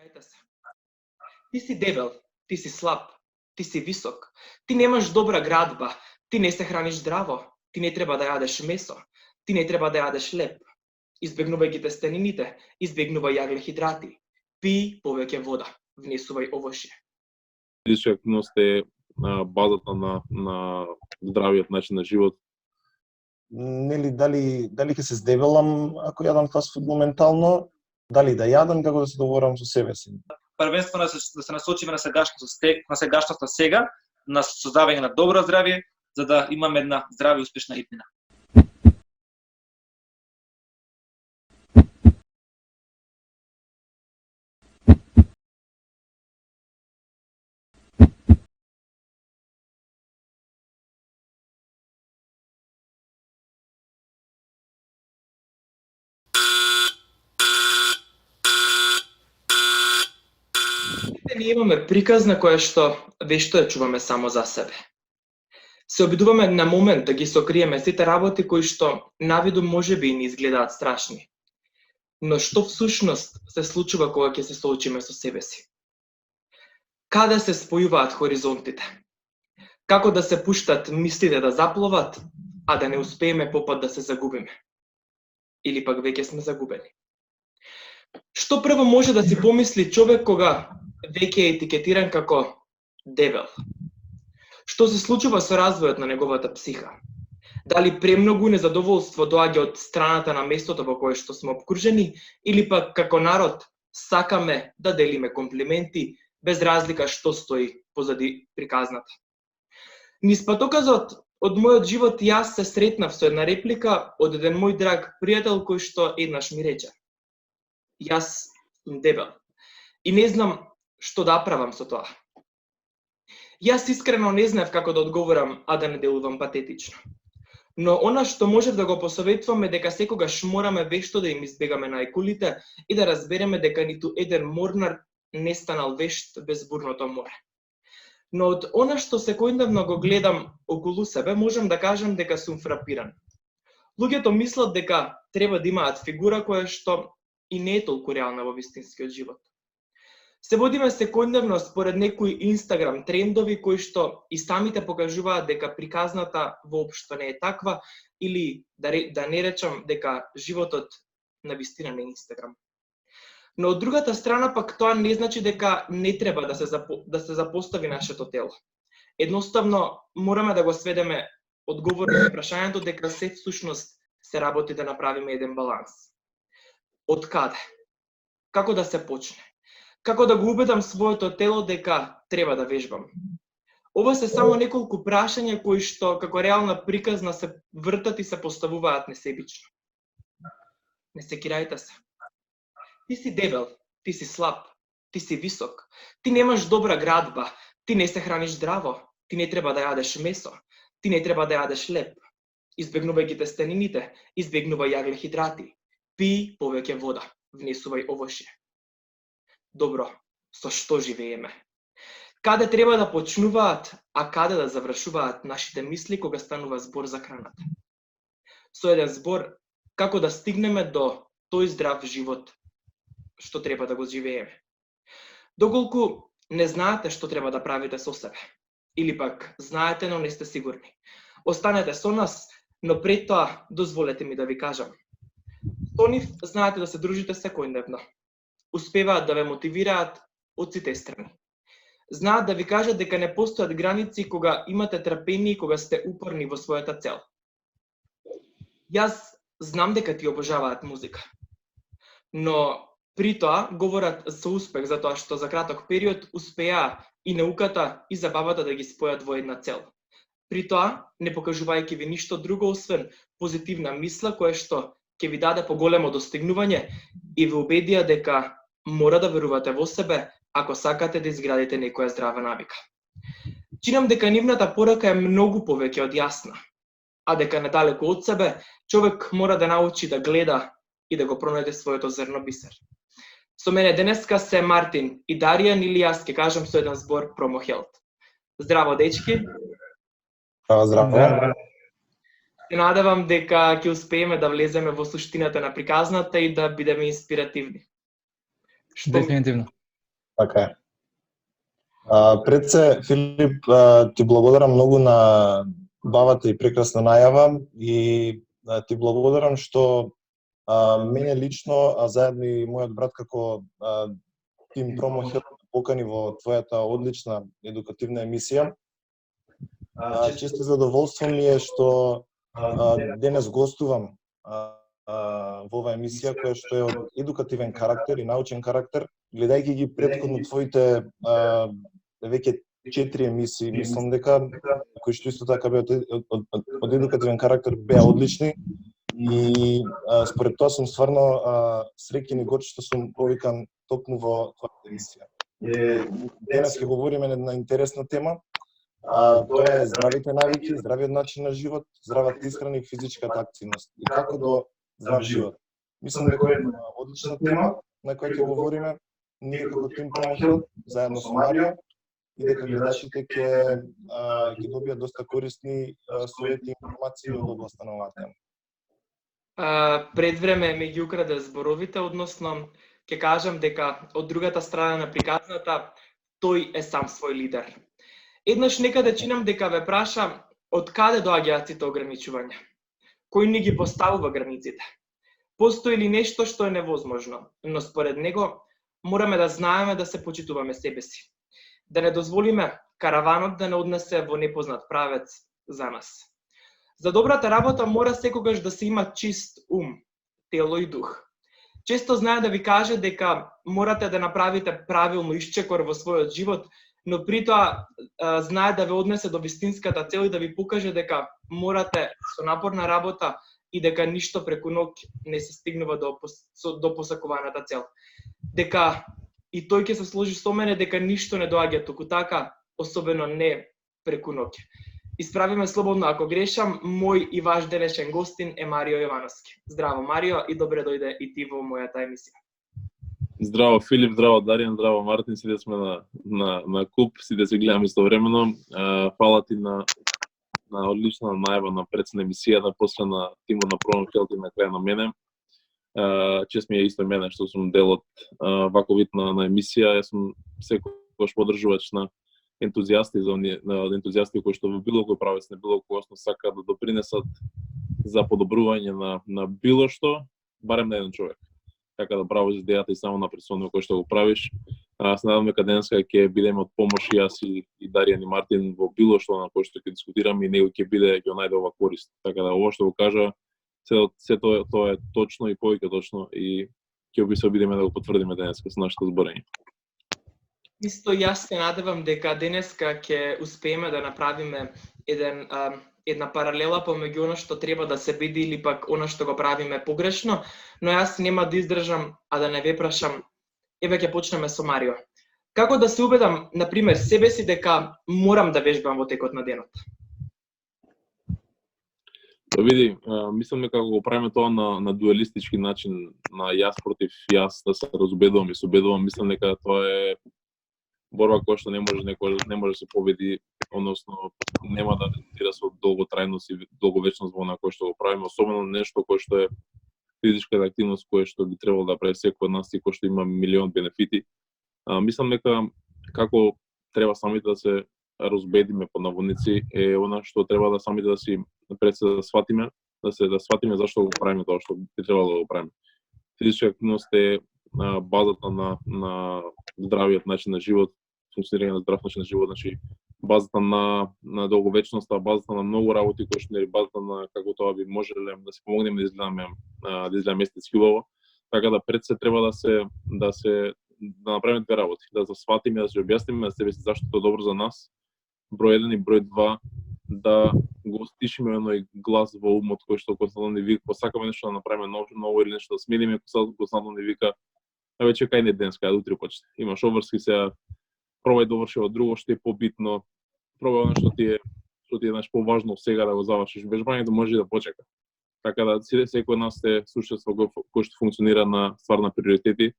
Секирајте се. Ти си дебел, ти си слаб, ти си висок, ти немаш добра градба, ти не се храниш здраво, ти не треба да јадеш месо, ти не треба да јадеш леб. Избегнувај ги тестенините, избегнувај јаглехидрати, пи повеќе вода, внесувај овошје. Физичка активност е базата на здравиот начин на живот. Нели дали ќе се здебелам ако јадам фастфуд моментално, дали да јадам, како да се договорам со себе си. Првенствено да се насочиме на сегашноста сега, на создавање на добро здравје, за да имаме една здрава и успешна иднина. Ние имаме приказна која што вешто ја чуваме само за себе. Се обидуваме на момент да ги сокриеме сите работи кои што навиду можеби и ни изгледаат страшни. Но што всушност се случува кога ќе се соочиме со себе си? Каде се спојуваат хоризонтите? Како да се пуштат мислите да запловат, а да не успееме попат да се загубиме? Или пак веќе сме загубени? Што прво може да си помисли човек кога веќе е етикетиран како дебел? Што се случува со развојот на неговата психа? Дали премногу незадоволство доаѓа од страната на местото во кое што сме обкружени, или пак како народ сакаме да делиме комплименти без разлика што стои позади приказната? Низ патоказот од мојот живот јас се сретнав со една реплика од еден мој драг пријател кој што еднаш ми рече: јас сум дебел и не знам што да правам со тоа. Јас искрено не знаев како да одговорам, а да не делувам патетично. Но она што можев да го посоветувам е дека секогаш мораме вешто да им избегаме најкулите и да разбереме дека ниту еден морнар не станал вешт без бурното море. Но од она што секојдневно го гледам околу себе, можам да кажам дека сум фрапиран. Луѓето мислат дека треба да имаат фигура која што и не е толку реална во вистинскиот живот. Се водиме секојдневно според некои Инстаграм трендови кои што и самите покажуваат дека приказната воопшто не е таква, или да не речам дека животот на вистина не е Инстаграм. Но од другата страна пак тоа не значи дека не треба да се запостави нашето тело. Едноставно мораме да го сведеме одговор на прашањето дека се всушност се работи да направиме еден баланс. Од каде? Како да се почне? Како да го убедам своето тело дека треба да вежбам? Ова се само неколку прашања кои што како реална приказна се вртат и се поставуваат несебично. Не секирајте се. Ти си дебел, ти си слаб, ти си висок, ти немаш добра градба, ти не се храниш здраво, ти не треба да јадеш месо, ти не треба да јадеш леб. Избегнувај ги тестенините, избегнувај јаглехидрати, пи повеќе вода, внесувај овошје. Добро, со што живееме? Каде треба да почнуваат, а каде да завршуваат нашите мисли кога станува збор за храната? Со еден збор, како да стигнеме до тој здрав живот што треба да го живееме. Доколку не знаете што треба да правите со себе, или пак знаете, но не сте сигурни, останете со нас, но пред тоа дозволете ми да ви кажам. Со нив знаете да се дружите секојдневно. Успеваат да ве мотивираат од сите страни. Знаат да ви кажат дека не постојат граници кога имате трпение и кога сте упорни во својата цел. Јас знам дека ти обожаваат музика, но при тоа говорат со успех затоа што за краток период успеа и науката и забавата да ги спојат во една цел. При тоа не покажувајќи ви ништо друго освен позитивна мисла која што ќе ви даде поголемо достигнување и ве убедија дека мора да верувате во себе ако сакате да изградите некоја здрава навика. Чинам дека нивната порака е многу повеќе од јасна, а дека недалеку од себе човек мора да научи да гледа и да го пронајде своето зрно бисер. Со мене денеска се Мартин и Даријан, или јас ќе кажам со еден збор промохелт. Здраво, дечки! Здраво! Се надевам дека ќе успееме да влеземе во суштината на приказната и да бидеме инспиративни. Дефинитивно. Така е. Пред се, Филип, ти благодарам многу на бавата и прекрасна најава и ти благодарам што мене лично, а заедно и мојот брат како Тим Промо Хелп покани во твојата одлична едукативна емисија. Често задоволство ми е што денес гостувам во оваа емисија која што е од едукативен карактер и научен карактер, гледајќи ги претходно твоите веќе 4 емисии, мислам дека кои што исто така беа од едукативен карактер, беа одлични и според тоа сум стварно среќен и горд што сум повикан токму во твојата емисија. Денес ќе говориме на една интересна тема. Тоа е здравите навики, здравиот начин на живот, здравата исхрана и физичката активност. И како до здрав живот. Мислам дека е една одлична тема на која ќе говориме ние како Тим Промо Хелп заедно со Марио и дека гледачите ќе добијат доста користни совети и информации од областа на оваа тема. Пред време ме ги украде зборовите, односно ќе кажам дека од другата страна на приказната тој е сам свој лидер. Еднаш некаде чинам дека ве праша од каде доаѓаат сите ограничувања? Кој ни ги поставува границите? Постои ли нешто што е невозможно, но според него мораме да знаеме да се почитуваме себе си. Да не дозволиме караванот да не однесе во непознат правец за нас. За добрата работа мора секогаш да се има чист ум, тело и дух. Често знае да ви каже дека морате да направите правилно исчекор во својот живот, но при тоа знае да ве однесе до вистинската цел и да ви покаже дека морате со напорна работа и дека ништо преку ноќ не се стигнува до посакуваната цел. Дека и тој ќе се сложи со мене дека ништо не доаѓа туку така, особено не преку ноќ. Исправиме слободно ако грешам, мој и ваш денешен гостин е Марио Јовановски. Здраво Марио и добре дојде и ти во мојата емисија. Здраво Филип, здраво Даријан, здраво Мартин, сите сме на куп, сите се гледаме истовремено. Фала ти на одлична најава на пред на емисијата, после на Тимо на Промо Хелп и на крај на мене. Чест ми е исто мене што сум дел од ваков вид на емисија. Јас сум секогаш поддржувач на ентузијасти кои што во било кој правец, не било кој основ сака да допринесат за подобрување на било што, барем на еден човек. Така да браво за идејата и само напред со кој што го правиш. Се надам дека денеска ќе бидеме од помош и јас и Даријан и Мартин во било што на кој што ќе дискутираме и него ќе биде ќе најде ова корист. Така да ова што го кажа се тоа е точно и повеќе точно и ќе се обидеме да го потврдиме денеска со нашето зборење. Исто јас се надевам дека денеска ќе успееме да направиме една паралела помеѓу она што треба да се биде или пак она што го правиме погрешно, но јас нема да издржам, а да не ве прашам. Еве ќе почнеме со Марио. Како да се убедам, на пример, себе си дека морам да вежбам во текот на денот? Види, мислам дека го правиме тоа на дуелистички начин, на јас против јас, да се разубедувам и се убедувам, мислам дека тоа е борба која што не може да се победи, односно нема да резултира со долготрајност и долговечност во на кој што го правиме, особено нешто кој што е физичката активност која што би требало да прави секој од нас и кој што има милион бенефити. Мислам дека како треба самите да се разбедиме по наводници е она што треба да самите да си пред се да сватиме, да сватиме зашто го правиме тоа што би требало да го правиме. Физичка активност е базата на здравиот начин на живот, функционирање на здрав начин на живот, значи базата на долговечноста, базата на многу работи кои што не базата на како тоа би можеле да се помогнеме да изгледаме естетски убаво. Така да пред се треба да направиме две работи, да засватиме, да се објасниме на себе си зашто тоа е добро за нас. Број 1 и број 2 да го стишиме оној глас во умот кој што константно ни вика, посакаме нешто да направиме ново или нешто да смениме, константно ни вика, веќе кај не денес, кај утре почне. Имаш обврски сега, пробај доврши во друго што е побитно, пробај оно што ти е наш поважно сега да го завршиш. Вежбањето може да почека. Така да секој од нас е суштество кој што функционира на ствар на приоритети.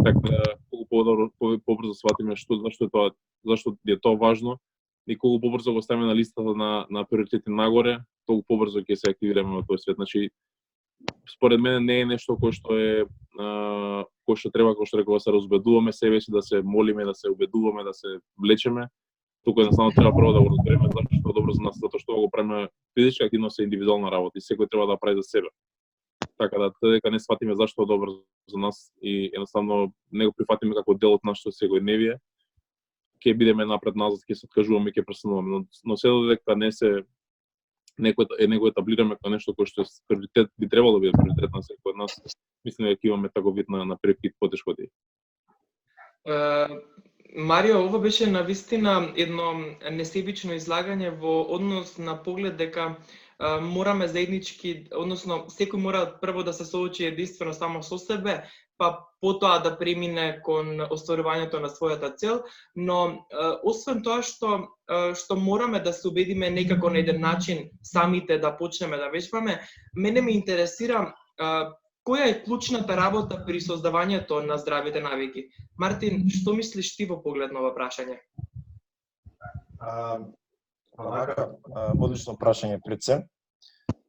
Така да колку побрзо сватиме зашто е тоа важно и колку побрзо го ставиме на листата на приоритети нагоре, толку побрзо ќе се активираме во тој свет. Значи, според мене не е нешто кој што е кој што треба, кој што реков, да се разбедуваме себе си, да се молиме, да се убедуваме, да се влечеме. Туку едноставно треба прво да го разбереме зашто е добро за нас, затоа што го правиме физичка активност е индивидуална работа и секој треба да прави за себе. Така да дека не сватиме зашто е добро за нас и едноставно не го прифатиме како дел од нашето секојдневие, ќе бидеме напред-назад, ќе се откажуваме, ќе престануваме, но се додека не го етаблираме како нешто кој што е приоритет, би требало да биде приоритет на секој од нас. Мислам дека имаме таков вид на препит потешкоти. Марио, ова беше навистина едно несебично излагање во однос на поглед дека мораме заеднички, односно секој мора прво да се соочи единствено само со себе, па потоа да премине кон остварувањето на својата цел, но освен тоа што мораме да се убедиме некако на еден начин самите да почнеме да вежбаме, мене ме интересира која е клучната работа при создавањето на здравите навики? Мартин, што мислиш ти во поглед на ова прашање? Одлично прашање пред се.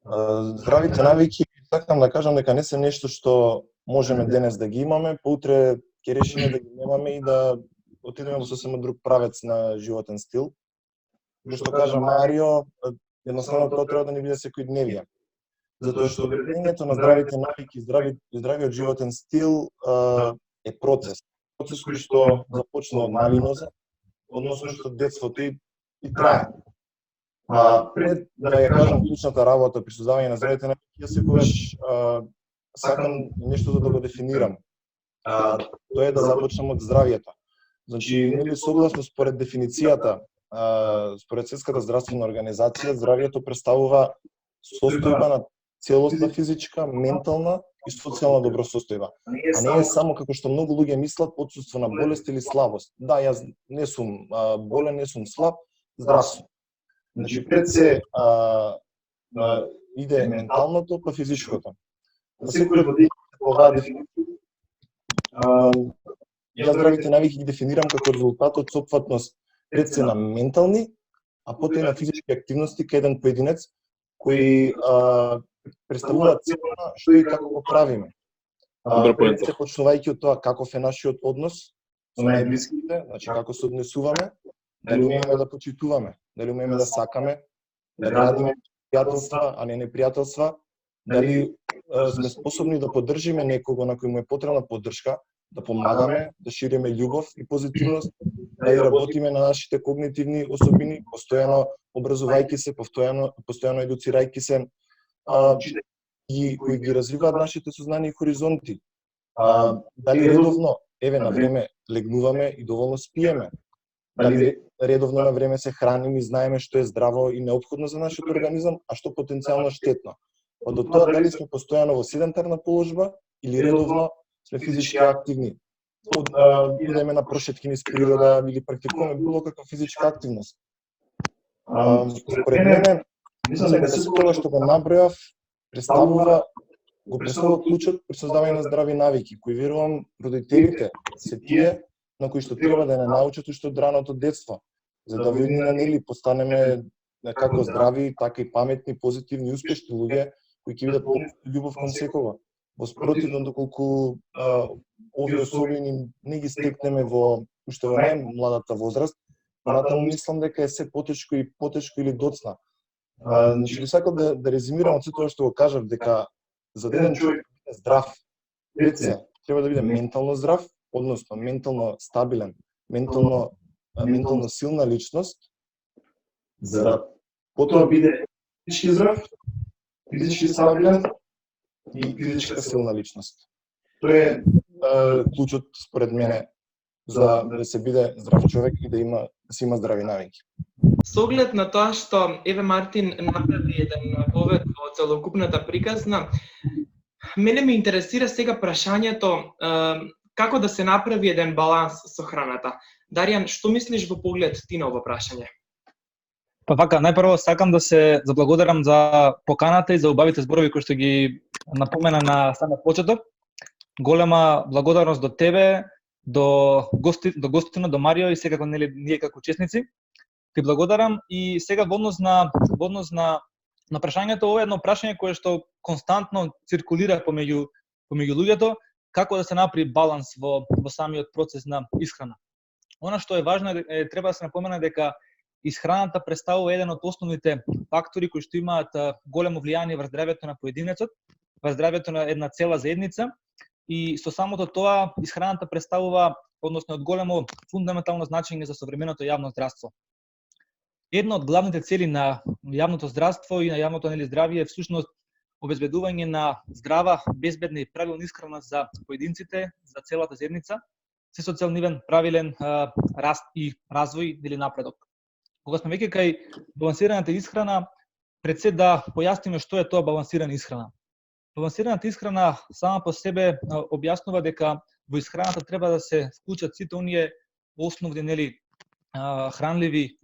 Здравите навики, сакам да кажам дека не се нешто што можеме денес да ги имаме, поутре ќе решиме да ги немаме и да отидеме во сосема друг правец на животен стил. Што кажа Марио, едноставно тоа треба да ни биде секојдневие. Затоа што градењето на здравите навики, здравиот животен стил е процес. Процес кој што започна од малинозе, односно што детството и трае. Пред да ја кажам клучната работа при создавање на здравите навики, јас секогаш сакам нешто да го дефинирам. Тоа е да започнам од здравието. Значи, нели согласно според дефиницијата, според Светската здравствена организација, здравието представува состојба на целосна физичка, ментална и социјална добросостојба. А не е само како што многу луѓе мислат отсуство на болест или слабост. Да, јас не сум болен, не сум слаб, здрав сум. Значи пред се иде менталното па физичкото. На секој од нив оваа дефиниција јас здравите навики ги дефинирам како резултат од сопфатност пред се на ментални, а потоа и на физички активности кај еден поединец кои представуваат целта што и како го правиме. Пред се почнувајќи од тоа каков е нашиот однос со најблиските, значи како се однесуваме, дали умееме да почитуваме, дали умееме да сакаме, да градиме пријателства, а не непријателства, дали сме способни да поддржиме некого на кој му е потребна поддршка, да помагаме, да шириме љубов и позитивност, да работиме на нашите когнитивни особини, постојано образувајќи се, постојано едуцирајќи се, и кои ги развиваат нашите сознание и хоризонти. Дали редовно, на време легнуваме и доволно спиеме. Дали редовно на време се храниме и знаеме што е здраво и неопходно за нашиот организам, а што потенцијално штетно. Од тоа дали сме постојано во седентарна положба или редовно сме физички активни. Идеме на прошетки низ природа или практикуваме било каква физичка активност. Според мене, мислам дека се тоа што го набројав го представува клучот при создавање на здрави навики, кои верувам родителите се тие на кои што треба да не научат уште од раното детство, за да нели постанеме како здрави, така и паметни, позитивни, успешни луѓе кои ќе видат љубов кон секого. Во спротивно, доколку овие особини не ги стекнеме уште во најмладата возраст, понатаму мислам дека е се потешко или доцна. Значи, би сакал да резимирам од се тоа што го кажав, дека за да еден човек да биде здрав, пред се треба да биде ментално здрав, односно ментално стабилен, ментално силна личност, за да потоа биде физички здрав, физички стабилен и физичка силна личност. Тоа е клучот според мене за да се биде здрав човек и да се има здрави навики. Со оглед на тоа што Мартин направи еден повед во целокупната приказна, мене ме интересира сега прашањето како да се направи еден баланс со храната. Даријан, што мислиш во поглед ти на ова прашање? Па вака, најпрво сакам да се заблагодарам за поканата и за убавите зборови кои што ги напомена на самиот почеток. Голема благодарност до тебе, до гостина, до Марио и секако ние како учесници. Ти благодарам и сега во однос на прашањето, ова е едно прашање кое што константно циркулира помеѓу луѓето, како да се направи баланс во самиот процес на исхрана. Она што е важно е треба да се напомене дека исхраната представува еден од основните фактори кои што имаат големо влијание врз здравјето на поединецот, врз здравјето на една цела заедница, и со самото тоа исхраната представува, односно од големо фундаментално значење за современото јавно здравство. Една од главните цели на јавното здравство и на јавното здравје е всушност обезбедување на здрава, безбедна и правилна исхрана за поединците, за целата заедница, се со цел нивен правилен раст и развој или напредок. Кога сме веќе кај балансираната исхрана, пред се да појасниме што е тоа балансирана исхрана. Балансираната исхрана сама по себе објаснува дека во исхраната треба да се вклучат сите оние основни хранливи,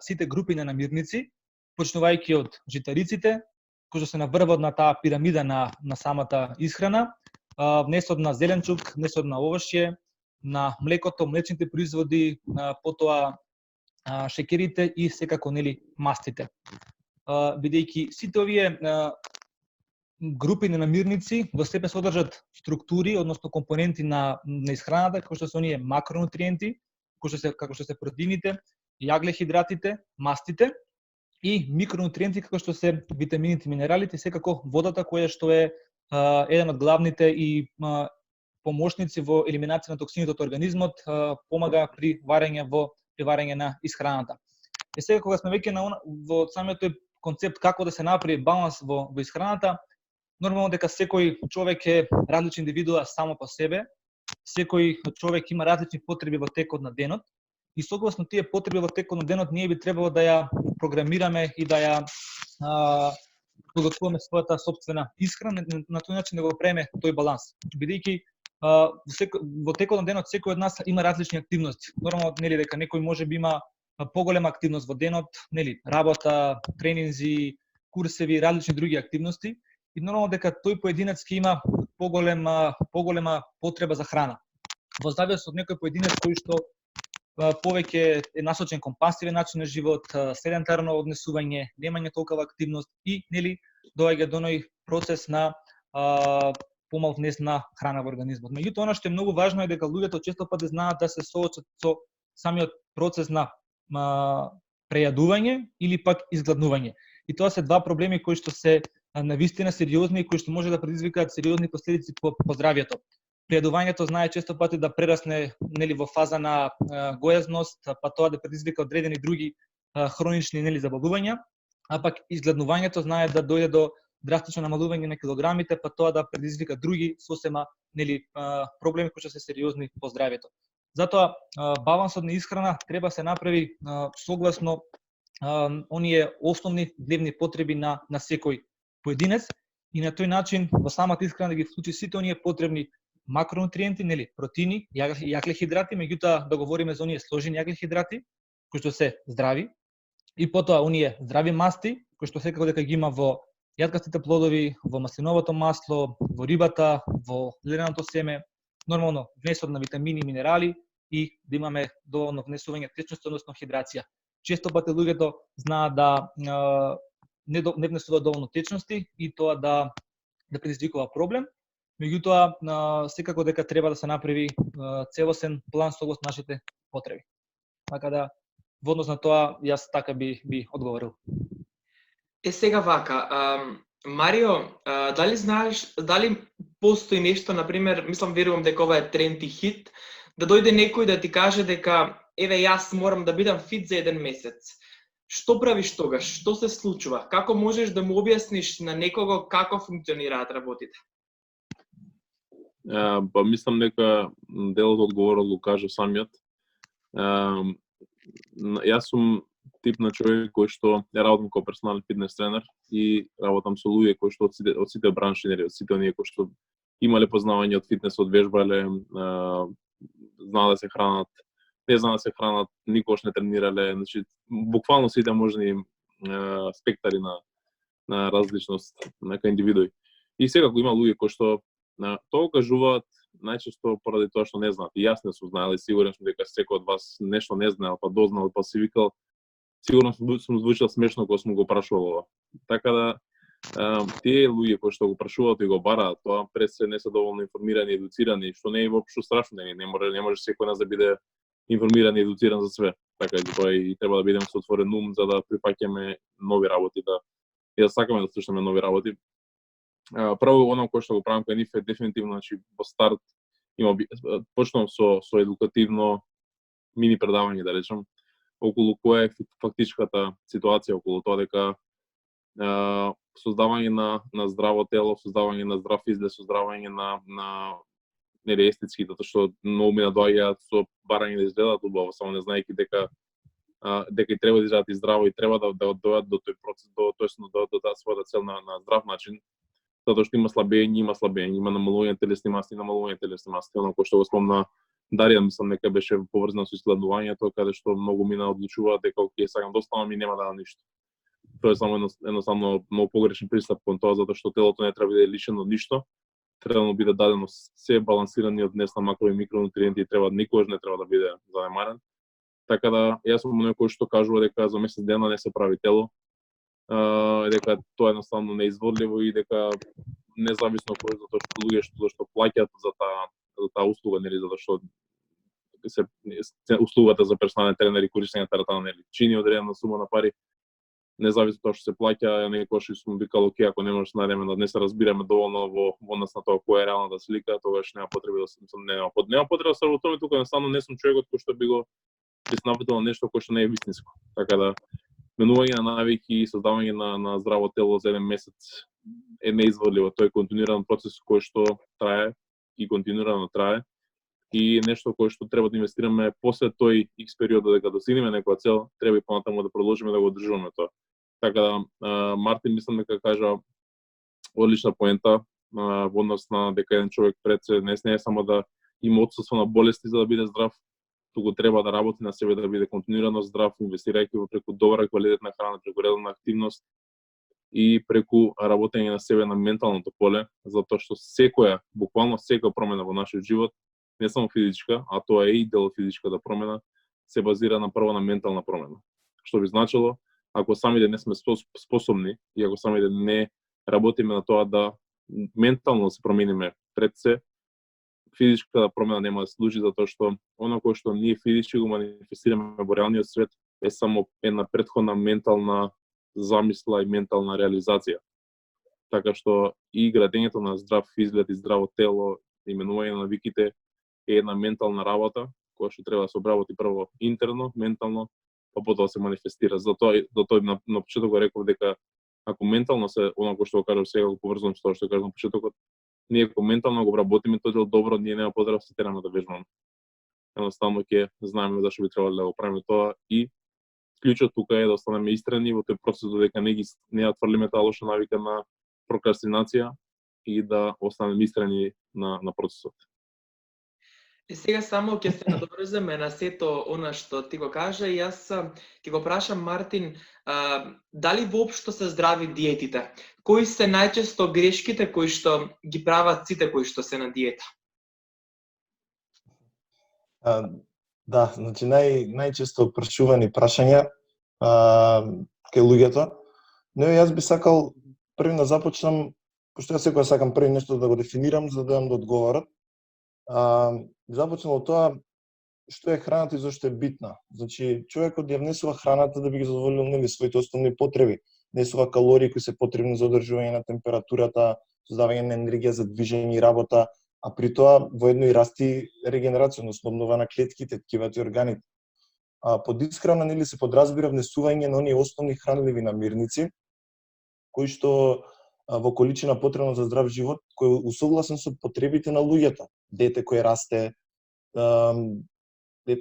сите групи на намирници, почнувајќи од житариците, кои што се на врвот на таа пирамида на самата исхрана, внесот на зеленчук, внесот на овошје, на млекото, млечните производи, потоа шеќерите и секако мастите. Бидејќи сите овие групи на намирници во себе содржат структури, односно компоненти на исхраната, кои што се оние макронутриенти, како што се протеините, јаглехидратите, мастите, и микронутриенти како што се витамините, минералите, секако водата, која што е еден од главните и помошници во елиминација на токсините од организмот, помага при варење на исхраната. И сега кога сме веќе во самиот тој концепт како да се направи баланс во исхраната, нормално дека секој човек е различен индивидуа само по себе, секој човек има различни потреби во текот на денот, и согласно тие потреби во текот на денот ние би требало да ја програмираме и да ја подготвуваме својата сопствена исхрана, на тој начин да го правиме тој баланс. Бидејќи во текот на денот секој од нас има различни активности. Нормално дека некој може би има поголема активност во денот, работа, тренинзи, курсеви, различни други активности, и нормално дека тој поединец ќе има поголема потреба за храна. Во зависност од некој поединец кој што повеќе е насочен кон пасивен начин на живот, седентарно однесување, немање толкова активност и доаѓа до оној процес на помал внес на храна во организмот. Меѓутоа, она што е многу важно е дека луѓето често пати знаат да се соочат со самиот процес на прејадување или пак изгладнување. И тоа се два проблеми кои што се навистина сериозни и кои што може да предизвикаат сериозни последици по здравјето. Прејадувањето знае често пати да прерасне во фаза на гојазност, па тоа да предизвика одредени други хронични заболувања, а пак изгладнувањето знае да дојде до драстично намалување на килограмите, па тоа да предизвика други сосема проблеми кои што се сериозни по здравјето. Затоа балансот на исхрана треба се направи согласно оние основни дневни потреби на секој поединец, и на тој начин во самата исхрана да ги вклучи сите оние потребни макронутриенти, протеини, јаглехидрати, меѓутоа да говориме за оние сложени јаглехидрати кои што се здрави, и потоа оние здрави масти кои што секако дека ги има во јаткастите плодови, во маслиновото масло, во рибата, во лененото семе, нормално внесот на витамини и минерали, и да имаме доволно внесување течност, односно хидрација. Често пати луѓето знаат да не внесуваат доволно течности и тоа да предизвикува проблем. Меѓутоа, секако дека треба да се направи целосен план согласно нашите потреби. Така да, во однос на тоа, јас така би одговорил. Сега вака, Марио, дали постои нешто, например, верувам дека ова е тренд и хит, да дојде некој да ти каже дека еве јас морам да бидам фит за еден месец. Што правиш тогаш? Што се случува? Како можеш да му објасниш на некого како функционираат работите? Па мислам дека дел од одговорот го кажа самиот. Јас сум тип на човек кој што работам како персонален фитнес тренер и работам со луѓе кои што од сите бранши, од сите оние кои што имале познавање од фитнесот, вежбале, знаат да се хранат, не знаат да се хранат, никогаш не тренирале, значи буквално сите можни спектари на различност нека индивидуи. И секако има луѓе кои што тоа кажуваат најчесто поради тоа што не знаат. И јас не сум знаел и сигурен сум дека секој од вас нешто не знаел, па дознал, па си викал, сигурно сум звучал смешно кога сум го прашувал ова. Така да тие луѓе кои што го прашуваат и го бараат, тоа пред се не се доволно информирани и едуцирани, што не е воопшто страшно, не може секој нас да биде информиран и едуциран за све. Така тоа и треба да бидеме со отворен ум за да прифаќаме нови работи, да сакаме да слушаме нови работи. Прво оно кој што го правам кај нив е дефинитивно, значи во старт почнувам со едукативно мини предавање, да речем, околу која е фактичката ситуација околу тоа дека создавање на здраво тело, создавање на здрав изглед, создавање на естетски, затоа што многу ми наоѓаат со барање да изгледаат убаво, само не знаејќи дека и треба да изгледаат и здраво и треба да дојдат до тој процес, до својата цел на здрав начин, затоа што има слабење, има намалување телесни маси, оно кој што го спомна Дарија, мислам дека беше поврзано со исследувањето, каде што многу мина одлучуваат дека окей, сакам да оставам и нема да дам ништо. Тоа е само едноставно многу погрешен пристап кон тоа, затоа што телото не треба да биде лишено од ништо, треба да биде дадено се балансирани од днес на макро и микронутриенти и никогаш не треба да биде занемарен. Така да јас сум некој кој што кажува дека за месец дена не се прави тело, дека тоа е едноставно неизводливо и дека независно кој, затоа што луѓе што плаќаат за таа услуга, нели, затоа што услугата за персонален тренер и користење теретана, нели, чини одредена сума на пари, независно тоа што се плаќа, некогаш сум викал окей, ако не можеш да најдеме да не се разбираме доволно во однос на тоа која е реалната слика, тогаш нема потреба да се работиме тука, едноставно не сум човекот кој што би го приснапител нешто кој што не е вистинско. Така да менување на навики и создавање на здраво тело за еден месец е неизводливо. Тој е континуиран процес кој што трае и континуирано трае и нешто кој што треба да инвестираме после тој X период дека достигнеме некоја цел, треба и понатаму да продолжиме да го одржуваме тоа. Така да Мартин мислам дека кажа одлична поента во однос на дека еден човек пред се не е само да има отсуство на болести за да биде здрав, туку треба да работи на себе да биде континуирано здрав, инвестирајќи во преку добра квалитетна храна, преку редовна активност и преку работење на себе на менталното поле, затоа што буквално секоја промена во нашиот живот, не само физичка, а тоа е и дел од физичката промена, се базира прво на ментална промена. Што би значило, ако самите не сме способни и ако самите не работиме на тоа да ментално се промениме пред се, физичката промена нема да служи, затоа што оно кој што ние физички го манифестираме во реалниот свет е само една претходна ментална замисла и ментална реализација. Така што и градењето на здрав изглед и здраво тело, именување на навиките е една ментална работа, која што треба да се обработи прво интерно, ментално, па потоа се манифестира. Затоа на почеток го реков дека ако ментално се, оно кој што го кажав сега, го поврзувам со тоа што кажав на почетокот, ние ако ментално го работиме тој дел добро, ние нема потреба да се тераме да вежбаме. Едноставно ќе знаеме зашто би требало да го правиме тоа и клучот тука е да останеме истрени во тој процес додека не ја отфрлиме таа лоша навика на прокрастинација и да останеме истрени на процесот. И сега само ќе се надоврземе на сето она што ти го кажа и јас ќе го прашам Мартин, дали воопшто се здрави диетите? Кои се најчесто грешките кои што ги прават сите кои што се на диета? Да, значи најчесто прашувани прашања кај луѓето. Но јас би сакал први да започнам, пошто јас секоја сакам први нешто да го дефинирам за да дам да одговорат. Започнам од тоа што е храната и зашто е битна. Значи, човекот ја внесува храната да би ги задоволил своите основни потреби. Внесува калории кои се потребни за одржување на температурата, создавање на енергија за движење и работа, а при тоа воедно и расти регенерација, односно обнова на клетките, ткивата и органите. Под исхрана се подразбира внесување на оние основни хранливи намирници кои што во количина потребна за здрав живот, кој е усогласен со потребите на луѓето. Дете кој расте,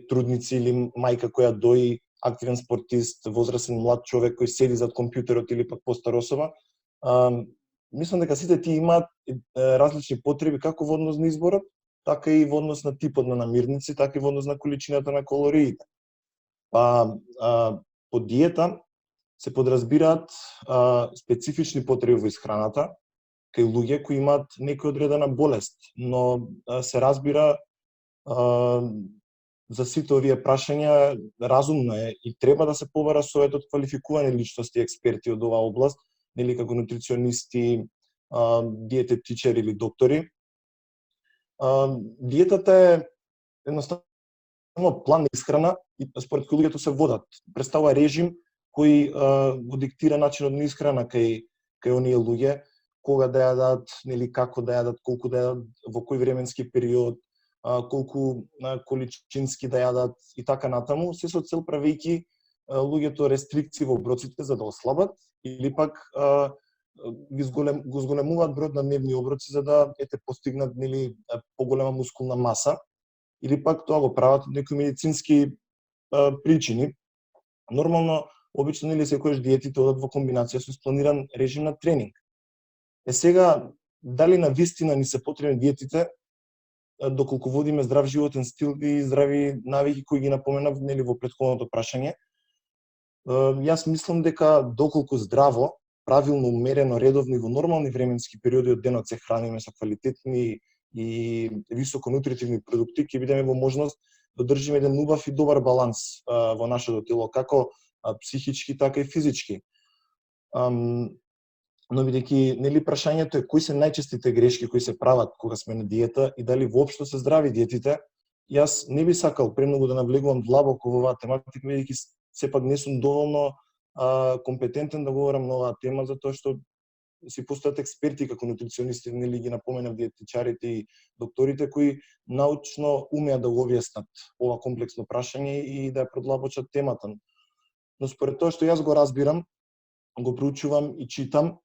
трудници или мајка која дои, активен спортист, возрастен млад човек кој седи зад компјутерот или пак постара особа. Мислам дека сите тие имаат различни потреби како во однос на изборот, така и во однос на типот на намирници, така и во однос на количината на калориите. По диета се подразбираат специфични потреби во исхраната кај луѓе кои имаат некоја одредена болест, но се разбира за сите овие прашања разумно е и треба да се побара совет од квалификувани личности и експерти од оваа област, нели како нутриционисти, диететичари или доктори. Диетата е едноставно план на исхрана и според кој луѓето се водат. Представува режим кој го диктира начинот на исхрана кај оние луѓе, кога да јадат, нели како да јадат, колку да јадат, во кој временски период, колку количински да јадат и така натаму, се со цел правејќи луѓето рестрикции во оброците за да ослабат или пак го зголемуваат бројот на дневни оброци за да постигнат нели поголема мускулна маса или пак тоа го прават од некои медицински причини. Нормално, обично нели секојаш диетите одат во комбинација со спланиран режим на тренинг. Сега, дали на вистина ни се потребни диетите, доколку водиме здрав животен стил и здрави навики кои ги напоменав нели во претходното прашање, јас мислам дека доколку здраво, правилно, умерено, редовно и во нормални временски периоди од денот се храниме со квалитетни и високонутритивни продукти, ќе бидеме во можност да држиме еден убав и добар баланс во нашето тело, како психички, така и физички. Но бидејќи нели прашањето е кои се најчестите грешки кои се прават кога сме на диета и дали воопшто се здрави диетите, јас не би сакал премногу да навлегувам длабоко во оваа тематика, бидејќи сепак не сум доволно компетентен да говорам на оваа тема, затоа што си постојат експерти како нутриционисти, нели ги напоменав диетичарите и докторите кои научно умеат да го објаснат ова комплексно прашање и да ја продлабочат темата. Но според тоа што јас го разбирам, го проучувам и читам,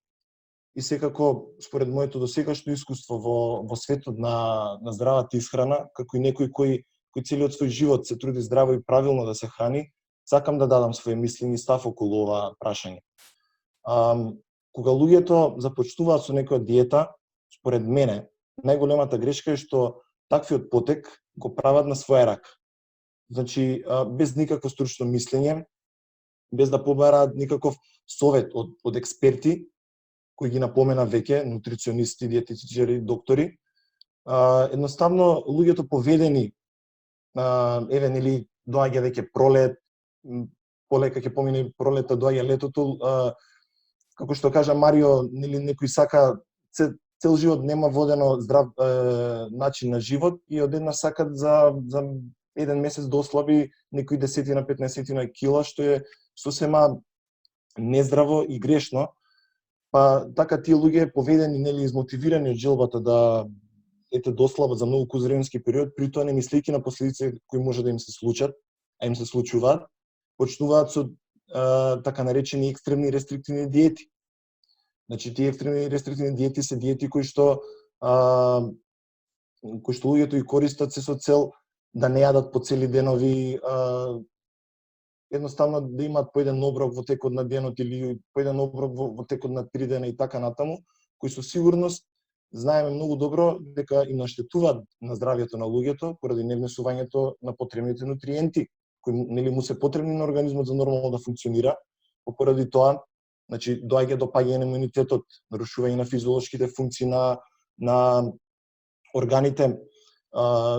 и секако според моето досегашно искуство во светот на здравата исхрана, како и некој кој целиот свој живот се труди здраво и правилно да се храни, сакам да дадам своје мисли и став околу ова прашање. Кога луѓето започнуваат со некоја диета, според мене, најголемата грешка е што таквиот потек го прават на своја рака. Значи, без никакво стручно мислење, без да побараат никаков совет од експерти, кои ги напомена веќе, нутриционисти, диететичари, доктори. Едноставно, луѓето поведени, нели, доаѓа веќе пролет, полека ќе помине пролета, доаѓа летото, како што кажа Марио, нели некој сака цел живот нема водено здрав начин на живот и одеднаш сакат за еден месец да ослаби некои 10-15 кила, што е сосема нездраво и грешно. Па така тие луѓе поведени, нели измотивирани од желбата да дослабат за многу кузременски период, при тоа не мислејќи на последици кои може да им се случат, а им се случуваат, почнуваат со така наречени екстремни рестриктивни диети. Значи, тие екстремни рестриктивни диети се диети кои што луѓето и користат се со цел да не јадат по цели денови, едноставно да имаат по еден оброк во текот на денот или по еден оброк во текот на 3 дена и така натаму, кои со сигурност знаеме многу добро дека им наштетуваат на здравјето на луѓето поради невнесувањето на потребните нутриенти кои нели му се потребни на организмот за нормално да функционира. Поради тоа, значи доаѓа до паѓање на имунитетот, нарушување на физиолошките функции на органите,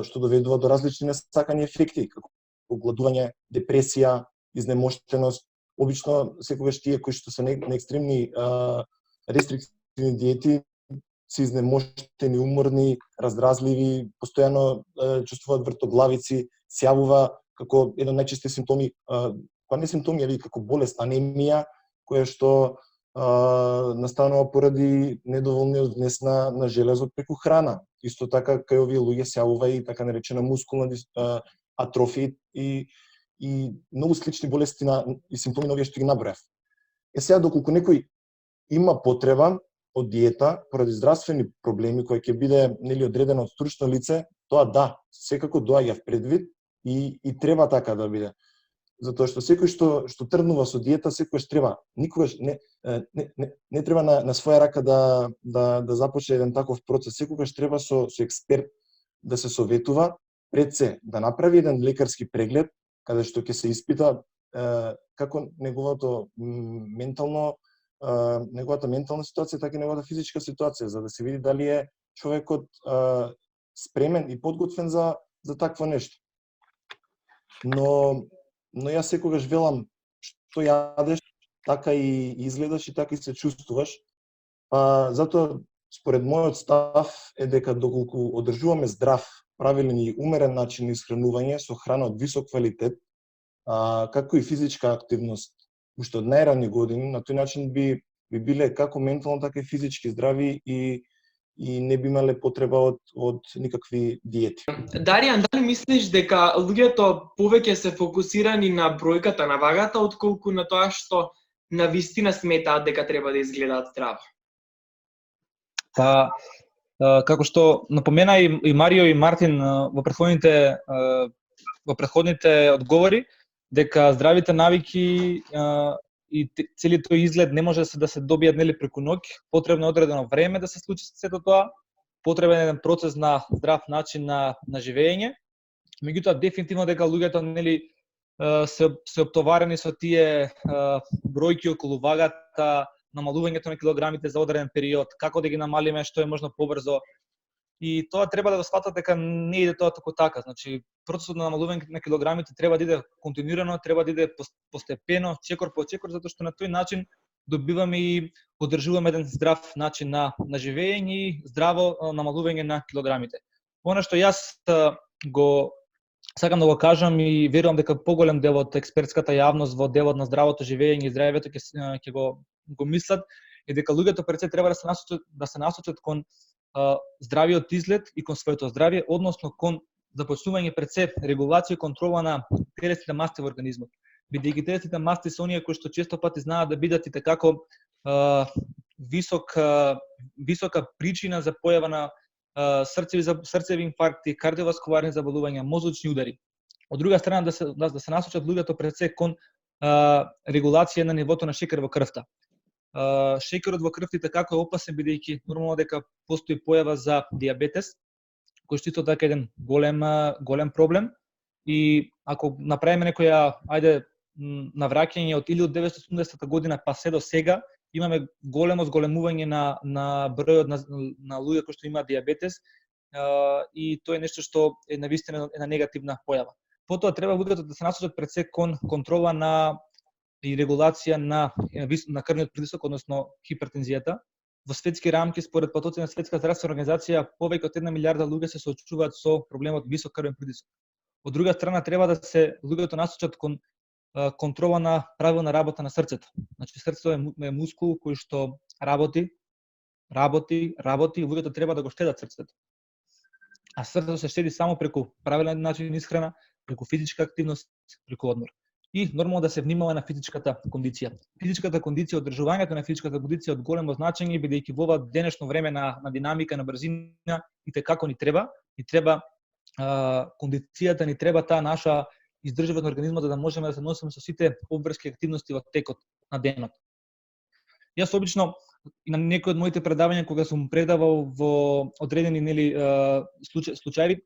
што доведува до различни несакани ефекти, како гладување, депресија, изнемоштеност. Обично секогаш тие кои што се на екстремни рестриктивни диети се изнемоштени, уморни, раздразливи, постојано чувствуваат вртоглавици, сјавува како еден од најчести симптоми, па не симптоми, али како болест, анемија, која што настанува поради недоволниот внес на железот преку храна. Исто така кај овие луѓе сјавува и така наречена мускулна атрофија и многу слични болести и симптоми на овие што ги набројав. Сега доколку некој има потреба од диета поради здравствени проблеми кои ќе биде нели одредено од стручно лице, тоа да, секако доаѓа в предвид и треба така да биде. Затоа што секој што тргнува со диета, секогаш треба, никогаш не треба на своја рака да започне еден таков процес, секогаш треба со експерт да се советува, пред се да направи еден лекарски преглед каде што ќе се испита како неговата ментална ситуација, така и неговата физичка ситуација, за да се види дали е човекот спремен и подготвен за такво нешто. Но јас секогаш велам што јадеш, така и изгледаш и така и се чувствуваш. Затоа, според мојот став е дека доколку одржуваме здрав, правилен и умерен начин на исхранување со храна од висок квалитет, како и физичка активност, уште од најранни години, на тој начин би биле како ментално, така и физички здрави и не би имале потреба од никакви диети. Даријан, дали мислиш дека луѓето повеќе се фокусирани на бројката на вагата, отколку на тоа што на вистина сметаат дека треба да изгледаат здраво? Па, како што напомена и Марио и Мартин во претходните одговори, дека здравите навики и целиот тој изглед не може да се добијат нели преку ноќ, потребно е одредено време да се случи сето тоа, потребен е еден процес на здрав начин на живење. Меѓутоа дефинитивно дека луѓето нели се оптоварени со тие бројки околу вагата, намалувањето на килограмите за одреден период, како да ги намалиме што е можно побрзо. И тоа треба да го сватат дека не иде тоа тако така. Значи, процесот на намалување на килограмите треба да иде континуирано, треба да иде постепено, чекор по чекор, затоа што на тој начин добиваме и одржуваме еден здрав начин на живење и здраво намалување на килограмите. Она што јас го сакам да го кажам и верувам дека поголем дел од експертската јавност во делот на здравото живење и здравјето ќе го мислат, е дека луѓето пред се треба да се насочат кон здравиот изглед и кон своето здравје, односно кон започнување пред се регулација и контрола на телесните масти во организмот. Бидејќи телесните масти се оние кои што често пати знаат да бидат и такако висока причина за појава на срцеви инфаркти, кардиоваскуларни заболувања, мозочни удари. Од друга страна да се насочат луѓето пред се кон регулација на нивото на шекер во крвта. Шекерот во крвта како е опасен, бидејќи нормално дека постои појава за диабетес, кој што исто така е еден голем проблем. И ако направиме некоја навраќање од 1980 година па се до сега, имаме големо зголемување на бројот на луѓе кои што имаат диабетес, и тоа е нешто што е навистина една негативна појава. Потоа треба луѓето да се насочат пред се кон контрола и регулација на крвниот притисок, односно хипертензијата. Во светски рамки, според потоци на Светска здравствена организација, повеќе од 1 милиарда луѓе се соочуваат со проблемот висок крвен притисок. Од друга страна, треба да се луѓето насочат кон контрола на правилна работа на срцето. Значи, срцето е мускул кој што работи, и луѓето треба да го штедат срцето. А срцето се штеди само преку правилен начин исхрана, преку физичка активност, преку одмор. И нормално да се внимава на физичката кондиција. Физичката кондиција, одржувањето на физичката кондиција од големо значење, бидејќи во ова денешно време на динамика, на брзина, и како ни треба кондицијата, ни треба таа наша издржливост на организмот да можеме да се носиме со сите обврски активности во текот на денот. Јас обично и на некои од моите предавања кога сум предавал во одредени случаи,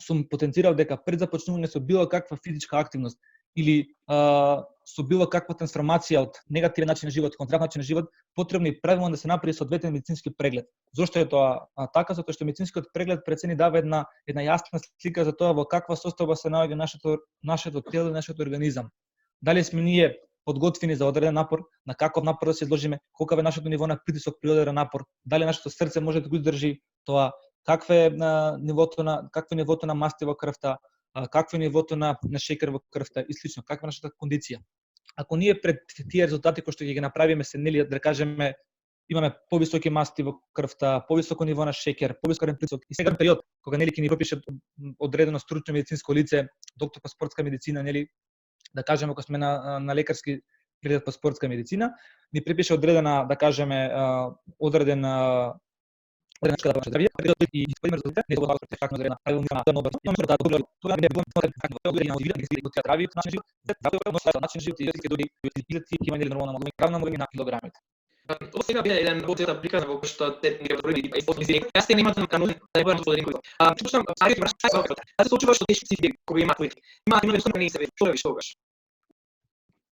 сум потенцирал дека пред започнување со било каква физичка активност или со било каква трансформација од негативен начин на живот кон здрав начин на живот, потребно и правилно да се направи соодветен медицински преглед. Зошто е тоа така? Затоа што медицинскиот преглед пред се ни дава една јасна слика за тоа во каква состојба се наоѓа нашето тело и нашиот организам. Дали сме ние подготвени за одреден напор, на каков напор да се изложиме, колкав е нашето ниво на притисок при одреден напор, дали нашето срце може да го издржи тоа, какво е нивото на масти во крвта, какво е нивото на шекер во крвта и слично, каква е нашата кондиција. Ако ние пред тие резултати кои што ги направиме се да кажеме имаме повисоки масти во крвта, повисоко ниво на шекер, повисок крвен притисок и сега период кога ќе ни пропише одредено стручно медицинско лице, доктор по спортска медицина, да кажеме кога сме на лекарски преглед по спортска медицина, ни препише одредена, да кажеме, одреден и исполним резултат, не добро како одредена правилна нова. Имаме да добро, тоа не бива да прави начин живот, начин живот и други има нормално намалување на килограмите. Ова сега бе еден поцета приказ во кој што те не говори и спомнези. Јас те немам канал да бъдам споделен кој. Чувствам сајот вршај да се случува што тешки цифри кои има твои. Има што не се што виш тогаш.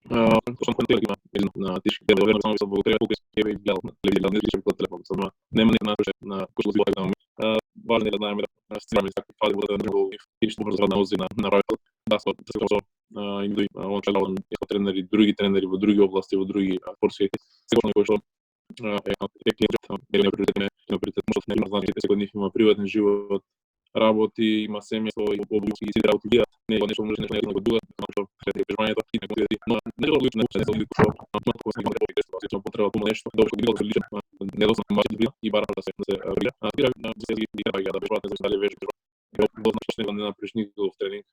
Точно контакт има на тешки дел, веројатно само со благодарение колку ќе ви гледал на телевизија, не слушам по телефон, само нема ни на кој што зборува на важно е да знаеме да стимаме како фали да држимо и што брзо на ози на ројот. Да се има тренери, други тренери во други области, во други спортски секој кој што не значи секој нив има приватен живот, работи, има семејство и обуки и сите работи видат, не е нешто може нешто друго, што е преживањето и некој други, но не е лично не се што има потреба тоа нешто, да што било лично недостатно мачи и барам да се реагира, да се реагира да бешвате за дали вежи, да значи не направиш никаков тренинг,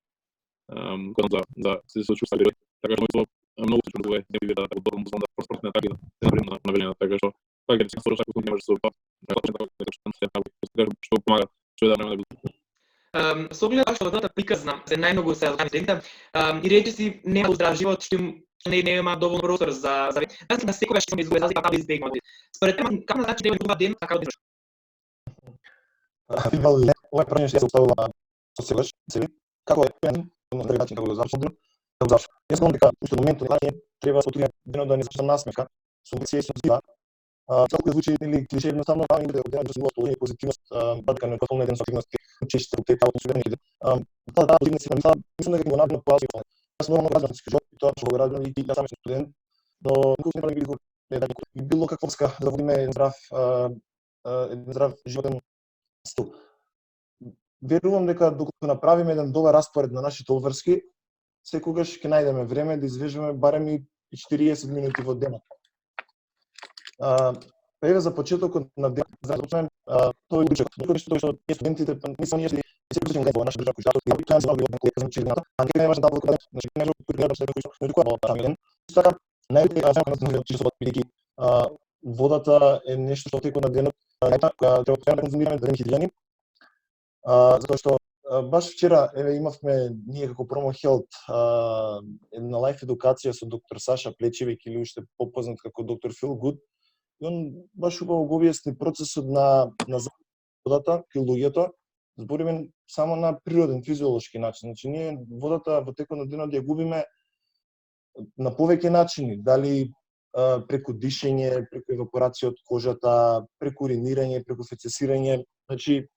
кога да се сочувствува, така што многу се чувствува не би да добро да спортна атака да например на велена, така што така се сороча како не може се што помага што да не да Со оглед што дата приказна се најмногу се студента и речи си нема здрав живот што не има доволно простор за дали на секогаш што изгледа за како избегнати. Според тема како значи дека тоа ден така одиш. Ова прашање што се оставила со сегаш, како е на друг начин како го завршил. Јас знам дека уште моментот на треба со денот да не зашта насмевка, со свесност да. Целку звучи или клише едноставно да иде од денот со положение позитивност, дека не потполна еден со активности, често те како субјективни. Да, позитивност на мислам дека го направи позитивно. Јас многу граждански живот и тоа што го радам и јас сам сум студент, но никогаш не бил и било какво ска да водиме здрав животен стил. Верувам дека докато направиме еден добар распоред на нашите обврски, секогаш ќе најдеме време да извежуваме барем и 40 минути во денот. Еве за почетокот на денот, за да започнеме тој учеб. Тоа што студентите не се ние се почнеме во наша држава, која ја тоа знаме од некој значи на не важно да го значи не може да го што не која тоа тамирен. Така најдобро е што бидејќи водата е нешто што текот на денот која треба да конзумираме да не хидријани. Затоа што баш вчера еве имавме ние како Promo Health една лајф едукација со доктор Саша Плечевик или уште попознат како доктор Фил Гуд. И он баш убаво го објасни процесот на водата кај луѓето. Збориме само на природен физиолошки начин. Значи ние водата во текот на денот ја губиме на повеќе начини, дали преку дишење, преку евапорација од кожата, преку уринирање, преку фецесирање. Значи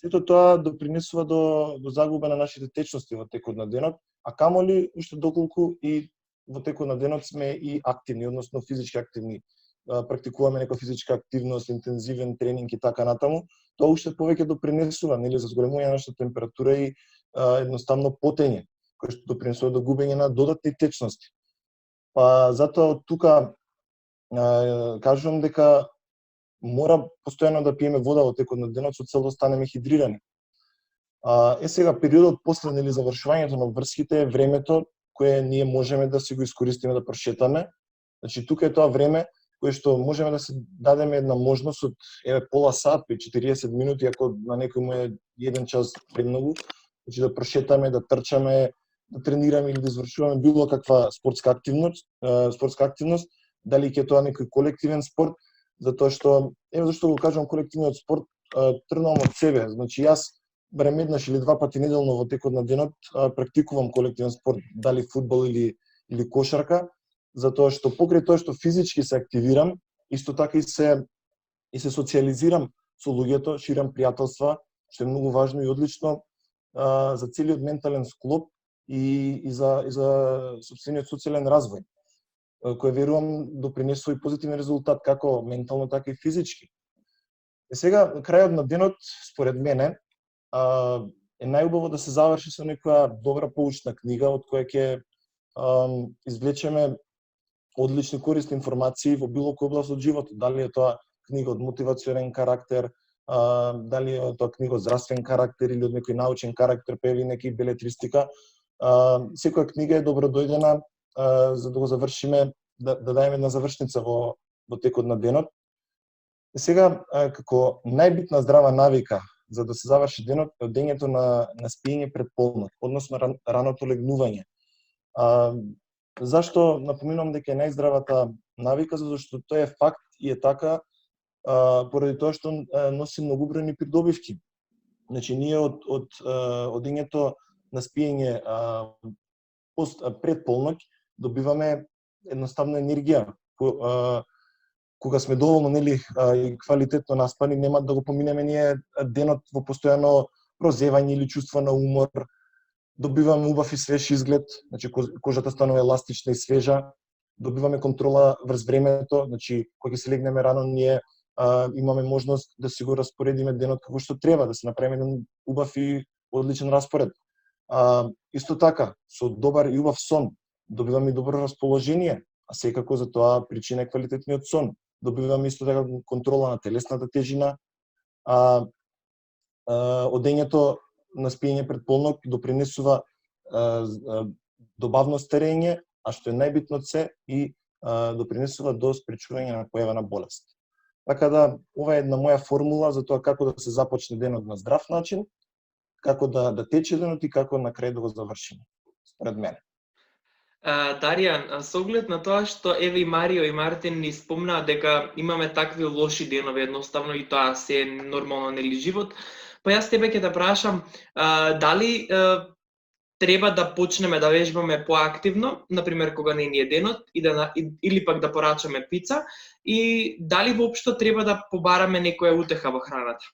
сето тоа допринесува до загуба на нашите течности во текот на денот, а камоли уште доколку и во текот на денот сме и активни, односно физички активни, практикуваме некоја физичка активност, интензивен тренинг и така натаму, тоа уште повеќе допринесува нели за зголемување на нашата температура и едноставно потење, кој што допринесува до губење на додатни течности. Па затоа од тука кажувам дека мора постојано да пиеме вода во текот на денот со цел да станеме хидрирани. Сега периодот после нели завршувањето на врските е времето кое ние можеме да си го искористиме да прошетаме. Значи тука е тоа време кое што можеме да се дадеме една можност од пола сат и 40 минути ако на некој му е 1 час премногу, значи да прошетаме, да трчаме, да тренираме или да извршуваме било каква спортска активност, дали ќе тоа некој колективен спорт, затоа што зашто го кажувам колективниот спорт, тргнувам од себе. Значи јас барем еднаш или два пати неделно во текот на денот практикувам колективен спорт, дали фудбал или кошарка, затоа што покрај тоа што физички се активирам, исто така и се социализирам со луѓето, ширам пријателства, што е многу важно и одлично за целиот ментален склоп и за сопствениот социјален развој, кој верувам допринесува и позитивен резултат како ментално така и физички. Сега крајот на денот според мене е најубаво да се заврши со некоја добра поучна книга од која ќе извлечеме одлични корисни информации во било која област од животот, дали е тоа книга од мотивационен карактер, дали е тоа книга од здравствен карактер или од некој научен карактер, па или некој белетристика. Секоја книга е добродојдена за да го завршиме, да даеме една завршница во текот на денот. Сега, како најбитна здрава навика за да се заврши денот е одењето на спиење пред полнок, односно раното легнување. Зашто напоминувам дека е најздравата навика, зашто тоа е факт и е така поради тоа што носи многобројни придобивки. Значи ние од одењето на спиење пред полнок добиваме едноставна енергија. Кога сме доволно нели и квалитетно наспани, нема да го поминеме ние денот во постојано прозевање или чувство на умор. добиваме убав и свеж изглед, значи кожата станува еластична и свежа, добиваме контрола врз времето, значи кога ќе се легнеме рано ние имаме можност да си го распоредиме денот како што треба, да се направиме еден убав и одличен распоред. Исто така, со добар и убав сон, добиваме и добро расположение, а секако за тоа причина е квалитетниот сон. Добиваме исто така контрола на телесната тежина, одењето на спиење пред полнок допринесува добавно старење, а што е најбитно од се и допринесува до спречување на појава на болест. Така да, ова е една моја формула за тоа како да се започне денот на здрав начин, како да тече денот и како на крај да го завршиме, според мене. Даријан, со оглед на тоа што еве и Марио и Мартин ни спомнаа дека имаме такви лоши денови едноставно и тоа се е нормално нели живот, па јас тебе ќе те прашам дали треба да почнеме да вежбаме поактивно, например кога не ни е денот или пак да порачаме пица и дали воопшто треба да побараме некоја утеха во храната?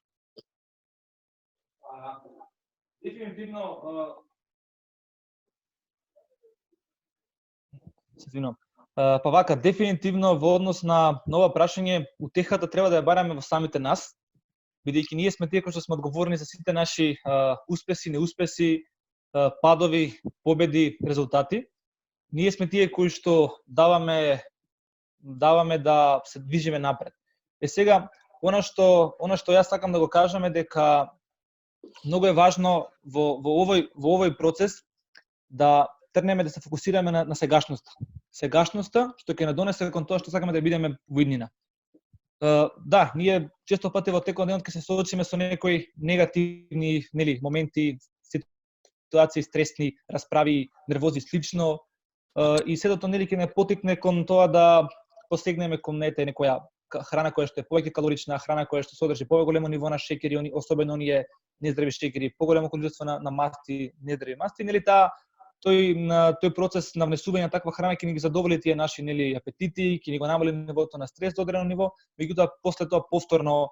Дефинитивно па вака, дефинитивно во однос на ова прашање, утехата треба да ја бараме во самите нас, бидејќи ние сме тие кои што сме одговорни за сите наши успеси, неуспеси, падови, победи, резултати. Ние сме тие кои што даваме да се движиме напред. Сега, она што јас сакам да го кажам е дека многу е важно во овој процес да тргнеме да се фокусираме на сегашноста. Сегашноста што ќе не донесе кон тоа што сакаме да бидеме во иднина. Да, ние често пати во текот на денот ќе се соочиме со некои негативни моменти, ситуации, стресни, расправи, нервози слично, и седото ќе не потикне кон тоа да посегнеме кон некоја храна која што е повеќе калорична, храна која што содржи поголемо ниво на шеќери, особено оние нездрави шеќери, поголемо количество на масти, нездрави масти, тој процес на внесување на таква храна ќе ни ги задоволи тие наши апетити, ќе ни го намали нивото на стрес до одредено ниво, меѓутоа после тоа повторно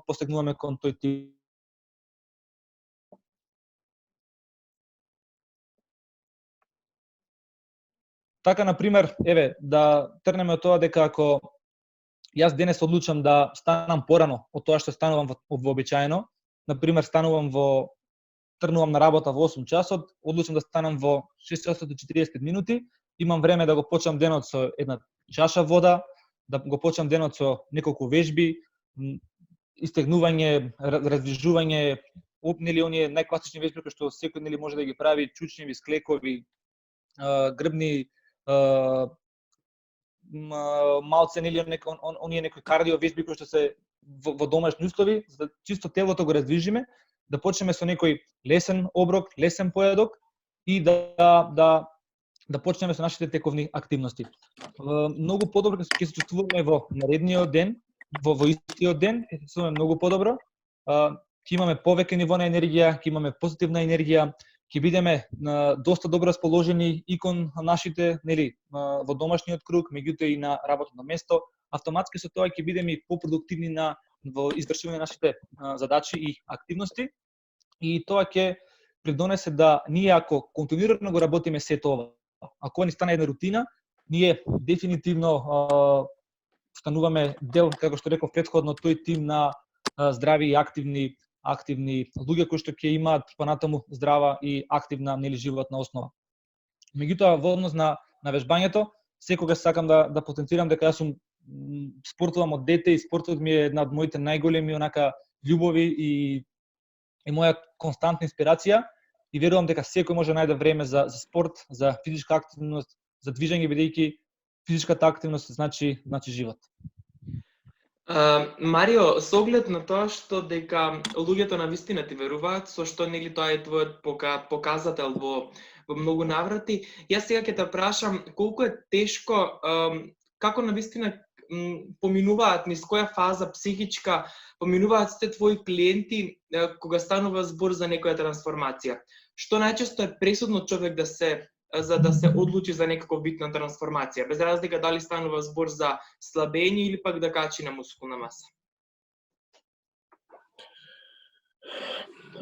постигнуваме кон тој тип. Така, например, еве, да тргнеме од тоа дека ако јас денес одлучам да станам порано од тоа што станувам вообичаено, например, тргнувам на работа во 8 часот, одлучам да станам во 6 часот и 40 минути, имам време да го почнам денот со една чаша вода, да го почнам денот со неколку вежби, истегнување, раздвижување, оние најкласични вежби кои што секој може да ги прави, чучневи, склекови, грбни, малце оние некои кардио вежби кои што се во домашни услови, за да чисто телото го раздвижиме, да почнеме со некој лесен оброк, лесен појадок и да почнеме со нашите тековни активности. Многу подобро ќе се чувствуваме во наредниот ден, во истиот ден, ќе се чувствуваме многу подобро. Ќе имаме повеќе ниво на енергија, ќе имаме позитивна енергија, ќе бидеме доста добро расположени и кон нашите, во домашниот круг, меѓутоа и на работно место. Автоматски со тоа ќе бидеме и попродуктивни во извршување на нашите задачи и активности. И тоа ќе придонесе да ние ако континуирано го работиме сето ова, ако ни стане една рутина, ние дефинитивно стануваме дел, како што реков претходно, тој тим на здрави и активни луѓе кои што ќе имаат понатаму здрава и активна животна основа. Меѓутоа во однос на вежбањето, секогаш сакам да потенцирам дека јас сум спортувам од дете и спортот ми е една од моите најголеми љубови и моја константна инспирација и верувам дека секој може да најде време за спорт, за физичка активност, за движење, бидејќи физичката активност значи живот. Марио, со оглед на тоа што дека луѓето навистина ти веруваат, со што тоа е твојот показател во многу наврати, јас сега ќе те прашам колку е тешко, како навистина поминуваат, низ која фаза психичка поминуваат сите твои клиенти кога станува збор за некоја трансформација. Што најчесто е пресудно човек да се одлучи за некаков вид на трансформација, без разлика дали станува збор за слабење или пак да качи на мускулна маса?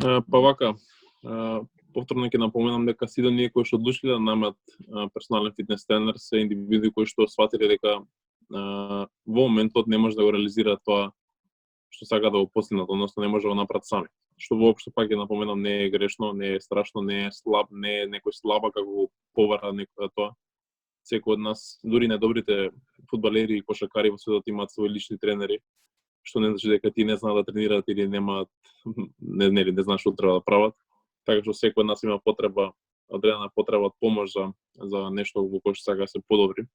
Па вака, повторно ќе напоменам дека сите оние кои што одлучиле да најмат персонален фитнес тренер се индивиди кои што сватиле дека во моментот не може да го реализира тоа што сака да го постигнат, односно не може да го направат сами. Што воопшто пак ќе напоменам не е грешно, не е страшно, не е слаб, не е некој слаба како го повара некој тоа. Секој од нас, дури најдобрите фудбалери и кошакари во светот имаат свои лични тренери, што не значи дека ти не знаат да тренираат или немаат не знаат што треба да прават. Така што секој од нас има потреба, одредена потреба од помош за нешто во кое што сака да се подобри.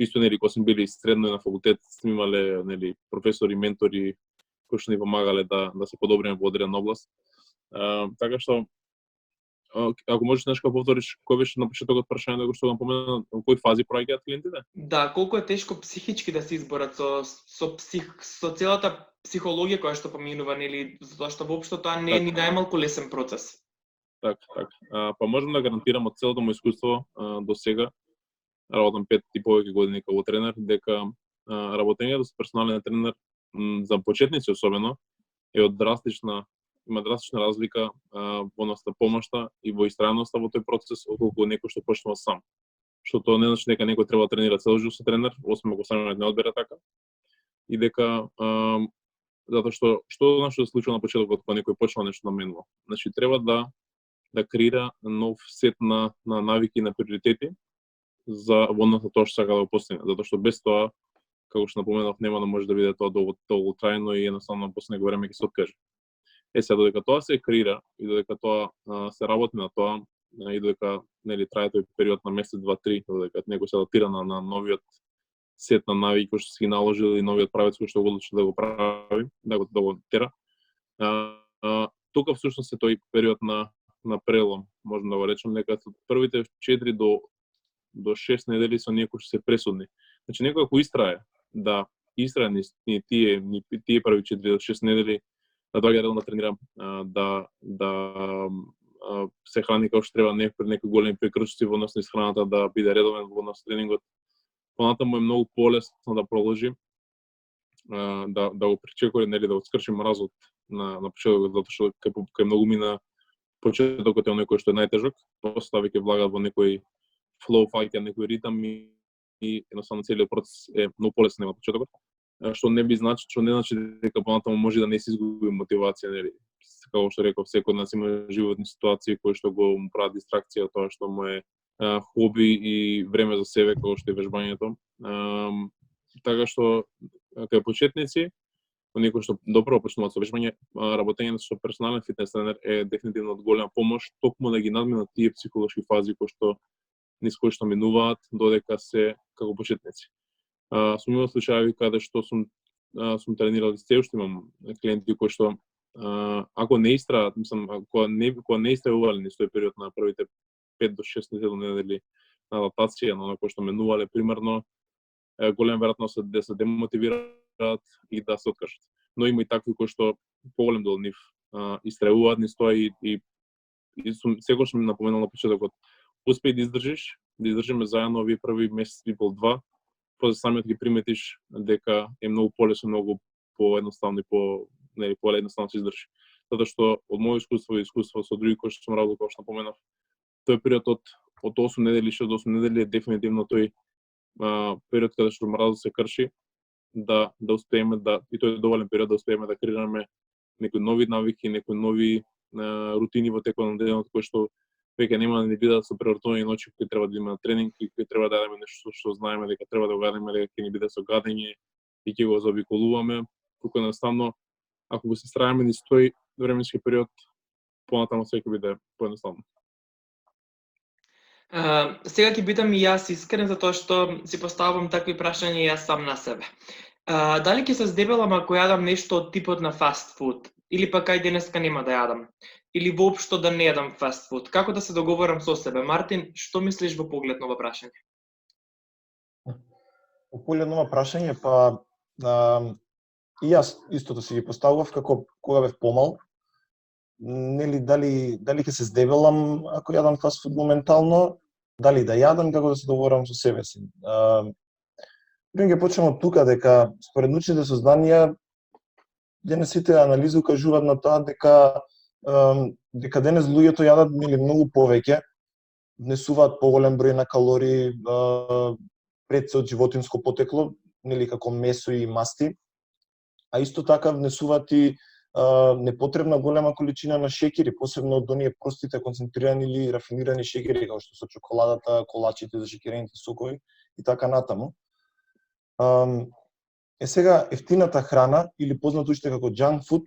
Исто нели кога сме били средно и на факултет, сме имале нели професори, ментори кои што ни помагале да се подобриме во одредена област. Така што ако можеш нешто повториш, кој беше на почетокот прашање дека што го помена, во кои фази проаѓаат клиентите? Да, колку е тешко психички да се изборат со целата психологија која што поминува, нели, затоа што воопшто тоа не е ни најмалку лесен процес. Така. Па можам да гарантирам од целото мој искуство до сега, работам 5 и повеќе години како тренер, дека работењето со персонален тренер за почетници особено е има драстична разлика во помошта и во истрајноста во тој процес отколку некој што почнува сам. Што тоа не значи дека некој треба да тренира цел живот со тренер, освен ако самиот не одбере така. И дека затоа што се случува на почетокот кога некој почнува нешто да менува. Значи треба да креира нов сет на навики и на приоритети за во однос на тоа што сака да го постигне, затоа што без тоа, како што напоменав, нема да може да биде тоа долго трајно и едноставно после него време ќе се откаже. Сега додека тоа се креира и додека тоа се работи на тоа и додека нели трае тој период на месец, 2, 3, додека некој се адаптира на новиот сет на навики кои што си ги наложил и новиот правец кој што го одлучи да го прави, да го тера. Тука всушност е тој период на прелом, можам да го речем, дека првите 4 до 6 недели со некои што се пресудни. Значи некој ако истрае ни тие први 4 до 6 недели да доаѓа редовно да тренира, да се храни како што треба, некои големи прекршици во однос на исхраната, да биде редовен во однос на тренингот. Понатаму е многу полесно да продолжи, да го пречекори, нели да го скрши мразот на почетокот, затоа што кај многу мина почетокот е оној кој што е најтежок, после веќе влагат во некој флоу, фаќа некој ритам и едноставно целиот процес е многу полесен на почетокот. Што не значи дека понатаму може да не се изгуби мотивација, нели. Како што реков, секој од нас има животни ситуации кои што го прават дистракција од тоа што му е хоби и време за себе, како што е вежбањето. Така што кај почетници, некои што добро почнуваат со вежбање, работењето со персонален фитнес тренер е дефинитивно од голема помош, токму да ги надминат тие психолошки фази низ кои што минуваат додека се како почетници. Сум имал случаи каде што сум тренирал и се уште имам клиенти кои што ако не истраат, кога не истраувале низ тој период на првите 5 до 6 недели на адаптација на оно кој што менувале примерно, голема веројатност да се демотивираат и да се откажат. Но има и такви кои што поголем дел нив истрауваат низ тоа и секогаш ми напоменал на почетокот, успеј да издржиме заедно овие први месец и пол 2, после самиот ги приметиш дека е многу полесно, многу поедноставно и поедноставно се издржи. Затоа што од моје искуство со други кои што сум работил, како што напоменав, тој период од 8 недели, 6 до 8 недели е дефинитивно тој период каде што мразот се крши, да успееме и тој е доволен период да успееме да креираме некои нови навики, некои нови рутини во текот на денот кои што веќе нема да ни бидат со превртувани ноќи кои треба да има на тренинг и кои треба да јадеме нешто што знаеме дека треба да го јадеме, дека ќе ни биде со гадење и ќе го заобиколуваме. Туку едноставно, ако го се стравиме низ тој временски период, понатаму се ќе биде поедноставно. Сега ќе бидам и јас искрен затоа што си поставам такви прашања и јас сам на себе. Дали ќе се здебелам ако јадам нешто од типот на фаст фуд? Или пак ај денеска нема да јадам? Или воопшто да не јадам фаст фуд? Како да се договорам со себе? Мартин, што мислиш во поглед на ова прашање? Во поглед на ова прашање, па и јас истото си ги поставував како кога бев помал. Нели дали ќе се здебелам ако јадам фаст фуд моментално, дали да јадам, како да се договорам со себе си. Ќе почнем од тука дека според научните сознанија денес сите анализи укажуваат на тоа дека дека денес луѓето јадат многу повеќе, внесуваат поголем број на калории пред се од животинско потекло, како месо и масти, а исто така внесуваат и непотребна голема количина на шеќери, посебно од оние простите концентрирани или рафинирани шеќери, како што се чоколадата, колачите, зашеќерените сокови и така натаму. Сега, ефтината храна, или познато уште како junk food,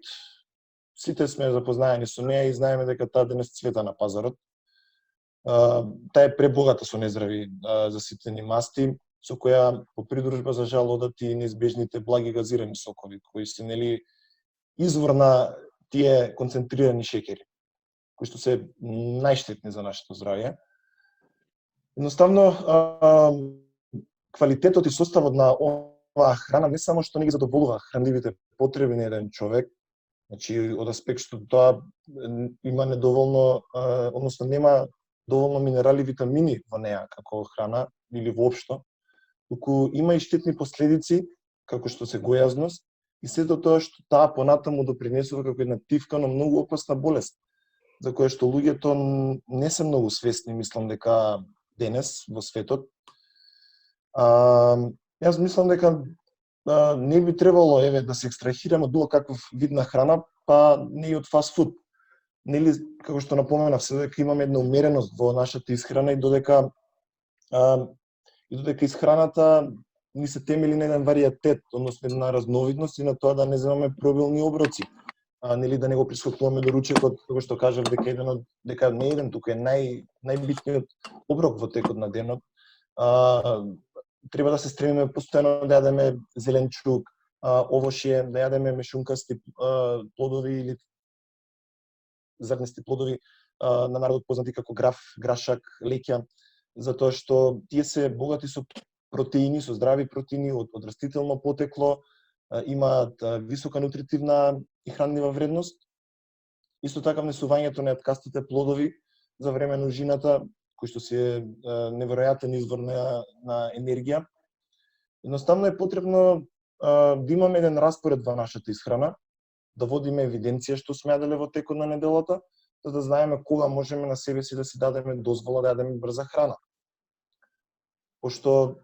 сите сме запознаени со неа и знаеме дека таа денес цвета на пазарот. Таа е пребогата со нездрави заситени масти, со која по придружба за жал одат и неизбежните благи газирани сокови, кои се извор на тие концентрирани шеќери, кои што се најштетни за нашето здравје. Едноставно, квалитетот и составот на оваа храна не само што не ги задоволува хранливите потреби на еден човек, значи од аспект што тоа има недоволно, односно нема доволно минерали и витамини во неа како храна или воопшто, туку има и штетни последици како што се гојазност и сето тоа што таа понатаму допринесува како една тивка, но многу опасна болест, за која што луѓето не се многу свесни, мислам дека денес во светот. Јас мислам дека не би требало да се екстрахираме од било каков вид на храна, па не и од фастфуд. Нели, како што напоменав, се дека имаме една умереност во нашата исхрана и додека исхраната ни се темели на еден варијатет, односно една разновидност и на тоа да не земаме пробилни оброци. Нели, да не го прискокнуваме до ручекот, како што кажав, дека не еден, туку е најбитниот оброк во текот на денот. Треба да се стремиме постојано да јадеме зеленчук, овошје, да јадеме мешункасти плодови или зрнести плодови, на народот познати како граф, грашак, леќа, затоа што тие се богати со протеини, со здрави протеини од растително потекло, имаат висока нутритивна и хранлива вредност. Исто така внесувањето на јаткастите плодови за време на ужината, кој што се неверојатен извор на енергија. Едноставно е потребно да имаме еден распоред во нашата исхрана, да водиме евиденција што сме јаделе во текот на неделата, за да знаеме кога можеме на себе си да си дадеме дозвола да јадеме брза храна. Пошто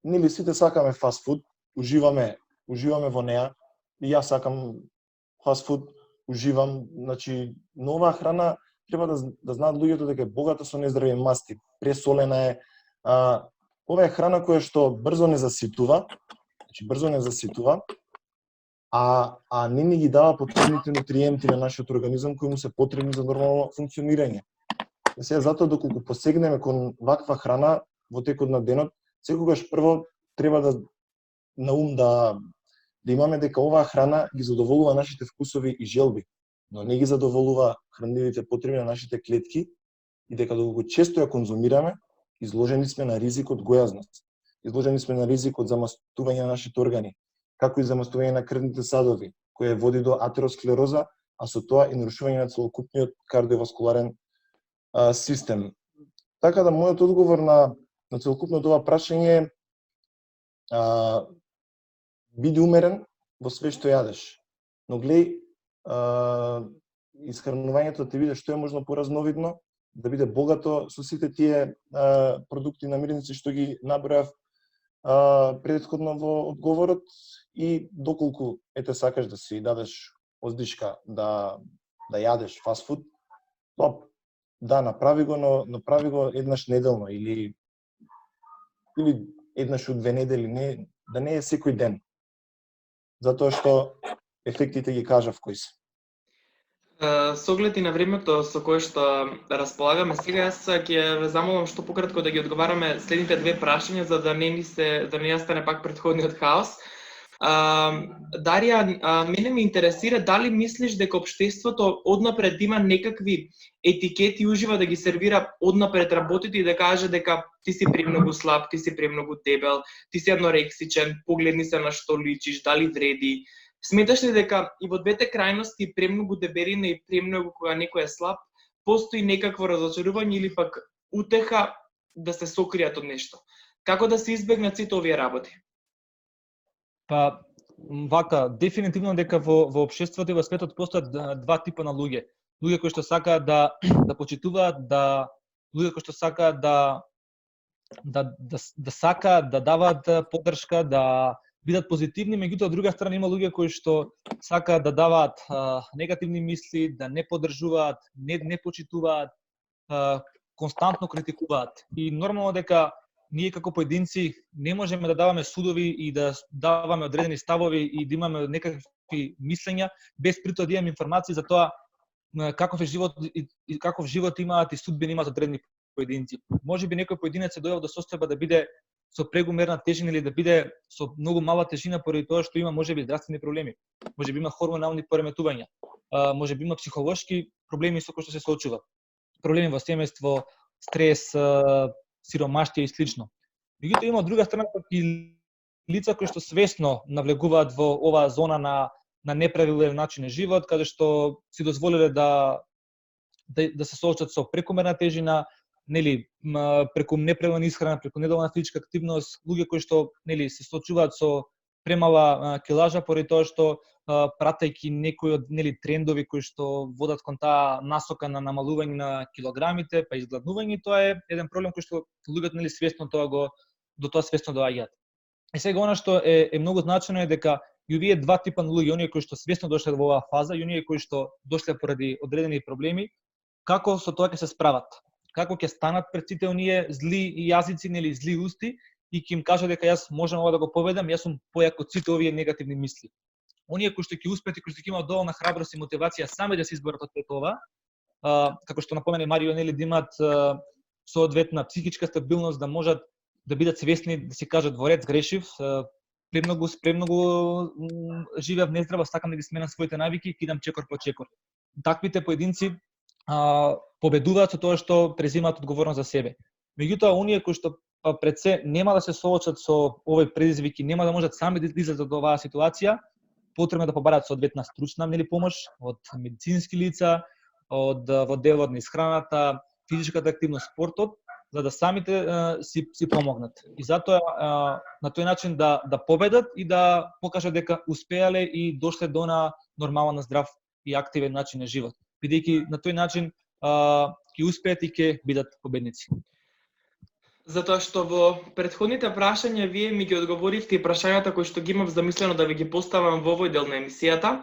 нели сите сакаме фастфуд, уживаме во неа, и јас сакам фастфуд, уживам, значи, но оваа храна треба да знаат луѓето дека е богата со нездрави масти, пресолена е. Ова е храна која што брзо не заситува, а не ни ги дава потребните нутриенти на нашиот организам кои му се потребни за нормално функционирање. Сега затоа доколку посегнеме кон ваква храна во текот на денот, секогаш прво треба да на ум да имаме дека оваа храна ги задоволува нашите вкусови и желби, но не ги задоволува хранливите потреби на нашите клетки и дека доколку често ја конзумираме, изложени сме на ризик од гојазност. Изложени сме на ризик од замастување на нашите органи, како и замастување на крвните садови, кој води до атеросклероза, а со тоа и нарушување на целокупниот кардиоваскуларен систем. Така да мојот одговор на целокупното ова прашање е биди умерен во све што јадеш. Но глеј, исхранувањето да ти биде што е можно поразновидно, да биде богато со сите тие продукти намирници што ги набројав претходно во одговорот, и доколку сакаш да си дадеш оздишка да јадеш фастфуд, да, направи го, но направи го еднаш неделно или еднаш од 2 недели, да не е секој ден. Затоа што ефектите ги кажав кои се. Со оглед и на времето со кое што располагаме сега, јас ќе ве замолам што пократко да ги одговараме следните 2 прашања за да не ја стане пак претходниот хаос. Дарија, мене ме интересира дали мислиш дека општеството однапред има некакви етикети и ужива да ги сервира однапред работите и да каже дека ти си премногу слаб, ти си премногу дебел, ти си анорексичен, погледни се на што личиш, дали вреди. Сметаш ли дека и во двете крајности, премногу дебелина и премногу кога некој е слаб, постои некакво разочарување или пак утеха да се сокријат од нешто? Како да се избегнат сите овие работи? Па, вака, дефинитивно дека во општеството и во светот постојат 2 типа на луѓе. луѓе кои што сакаат да почитуваат, луѓе кои што сакаат да сакаат, да даваат поддршка, да бидат позитивни, меѓутоа од друга страна има луѓе кои што сакаат да даваат негативни мисли, да не поддржуваат, не почитуваат, константно критикуваат. И нормално дека ние како поединци не можеме да даваме судови и да даваме одредени ставови и да имаме некакви мислења без при тоа да имаме информации за тоа каков е живот и каков живот имаат и судбини имаат одредени поединци. Можеби некој поединец се дојдел до состојба да биде со прегумерна тежина или да биде со многу мала тежина поради тоа што има можеби здравствени проблеми, можеби има хормонални пореметувања, можеби има психолошки проблеми со кои што се соочува, проблеми во семејство, стрес, сиромаштија и слично. Меѓутоа има од друга страна и лица кои што свесно навлегуваат во оваа зона на неправилен начин на живот, каде што си дозволиле да се соочат со прекомерна тежина, нели, преку неправилна исхрана, преку недоволна физичка активност, луѓе кои што нели се соочуваат со премала килажа поради тоа што пратејќи некои од нели трендови кои што водат кон таа насока на намалување на килограмите, па изгладнување, тоа е еден проблем кој што луѓето нели свесно до тоа свесно доаѓаат. И сега она што е многу значено е дека и овие два типа луѓе, оние кои што свесно дошле во оваа фаза и оние кои што дошле поради одредени проблеми, како со тоа ќе се справат? Како ќе станат пред сите оние зли јазици, нели зли усти и ќе им кажа дека јас можам ова да го поведам, јас сум појак од сите овие негативни мисли. Оние кои што ќе успеат и кои што ќе имаат доволна храброст и мотивација сами да се изборат од тоа, како што напомена Марио, нели да имаат соодветна психичка стабилност, да можат да бидат свесни, да си кажат во ред грешив, премногу живеам нездраво, сакам да ги сменам своите навики, кидам чекор по чекор. Таквите поединци победуваат со тоа што презимаат одговорност за себе. Меѓутоа, оние кои што пред се нема да се соочат со овој предизвик и нема да можат сами да излезат од оваа ситуација, потребно е да побараат соодветна стручна помош од медицински лица, во делот на исхраната, физичката активност, спортот, за да самите си помогнат. И затоа на тој начин да победат и да покажат дека успеале и дошле до на нормален, здрав и активен начин на живот. Бидејќи на тој начин ќе успеат и ќе бидат победници. Затоа што во претходните прашања вие ми ги одговоривте и прашањата кои што ги имав замислено да ви ги поставам во овој дел на емисијата.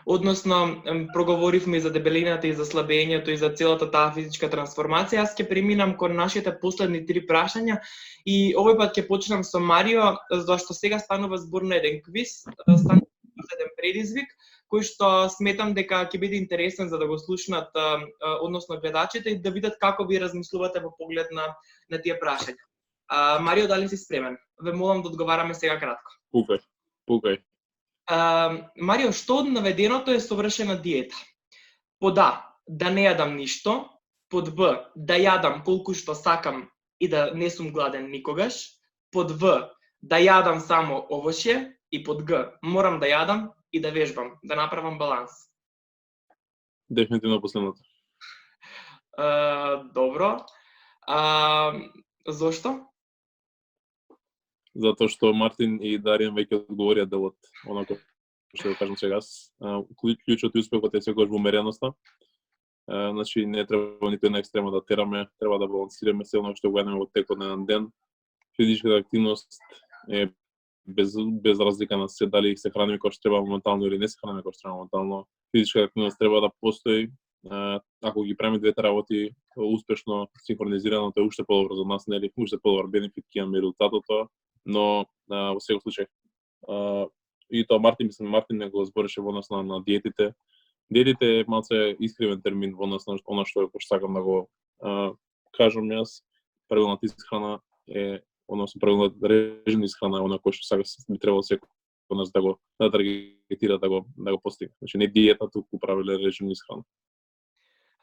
Односно, проговоривме и за дебелината, и за слабењето, и за целата таа физичка трансформација. Јас ќе преминам кон нашите последни 3 прашања и овој пат ќе почнам со Марио, зашто сега станува збор на еден квиз, станува еден предизвик, кој што сметам дека ќе биде интересен за да го слушнат, односно гледачите, и да видат како ви размислувате во поглед на тие прашања. Марио, дали си спремен? Ве молам да одговараме сега кратко. Пукај. Марио, што од наведеното е совршена диета? Под А, да не јадам ништо, под Б, да јадам колку што сакам и да не сум гладен никогаш, под В, да јадам само овошје, и под Г, морам да јадам и да вежбам, да направам баланс. Дефинитивно последното. Добро. Зошто? Затоа што Мартин и Даријан веќе одговорија делот, онако што да кажам сегас. Клучот и успехот е секогаш во умереноста. Значи не треба ниту една екстрема да тераме, треба да балансираме се оно што го јадеме во текот на еден ден. Физичката активност е без разлика на се дали се храниме како што треба моментално или не се храниме како што треба моментално. Физичка активност треба да постои. Ако ги правиме двете работи успешно синхронизирано, тоа е уште подобро за нас, нели? Уште подобар бенефит ќе имаме резултатот тоа, но во секој случај и тоа Мартин не го збореше во однос на диетите. Диетите е малце искривен термин во однос на она што сакам да го кажам јас. Правилната исхрана е односно правилната режим исхрана е она кој што сака би требало секој од нас да го таргетира, да го постигне. Значи не диета, туку правилен режим исхрана.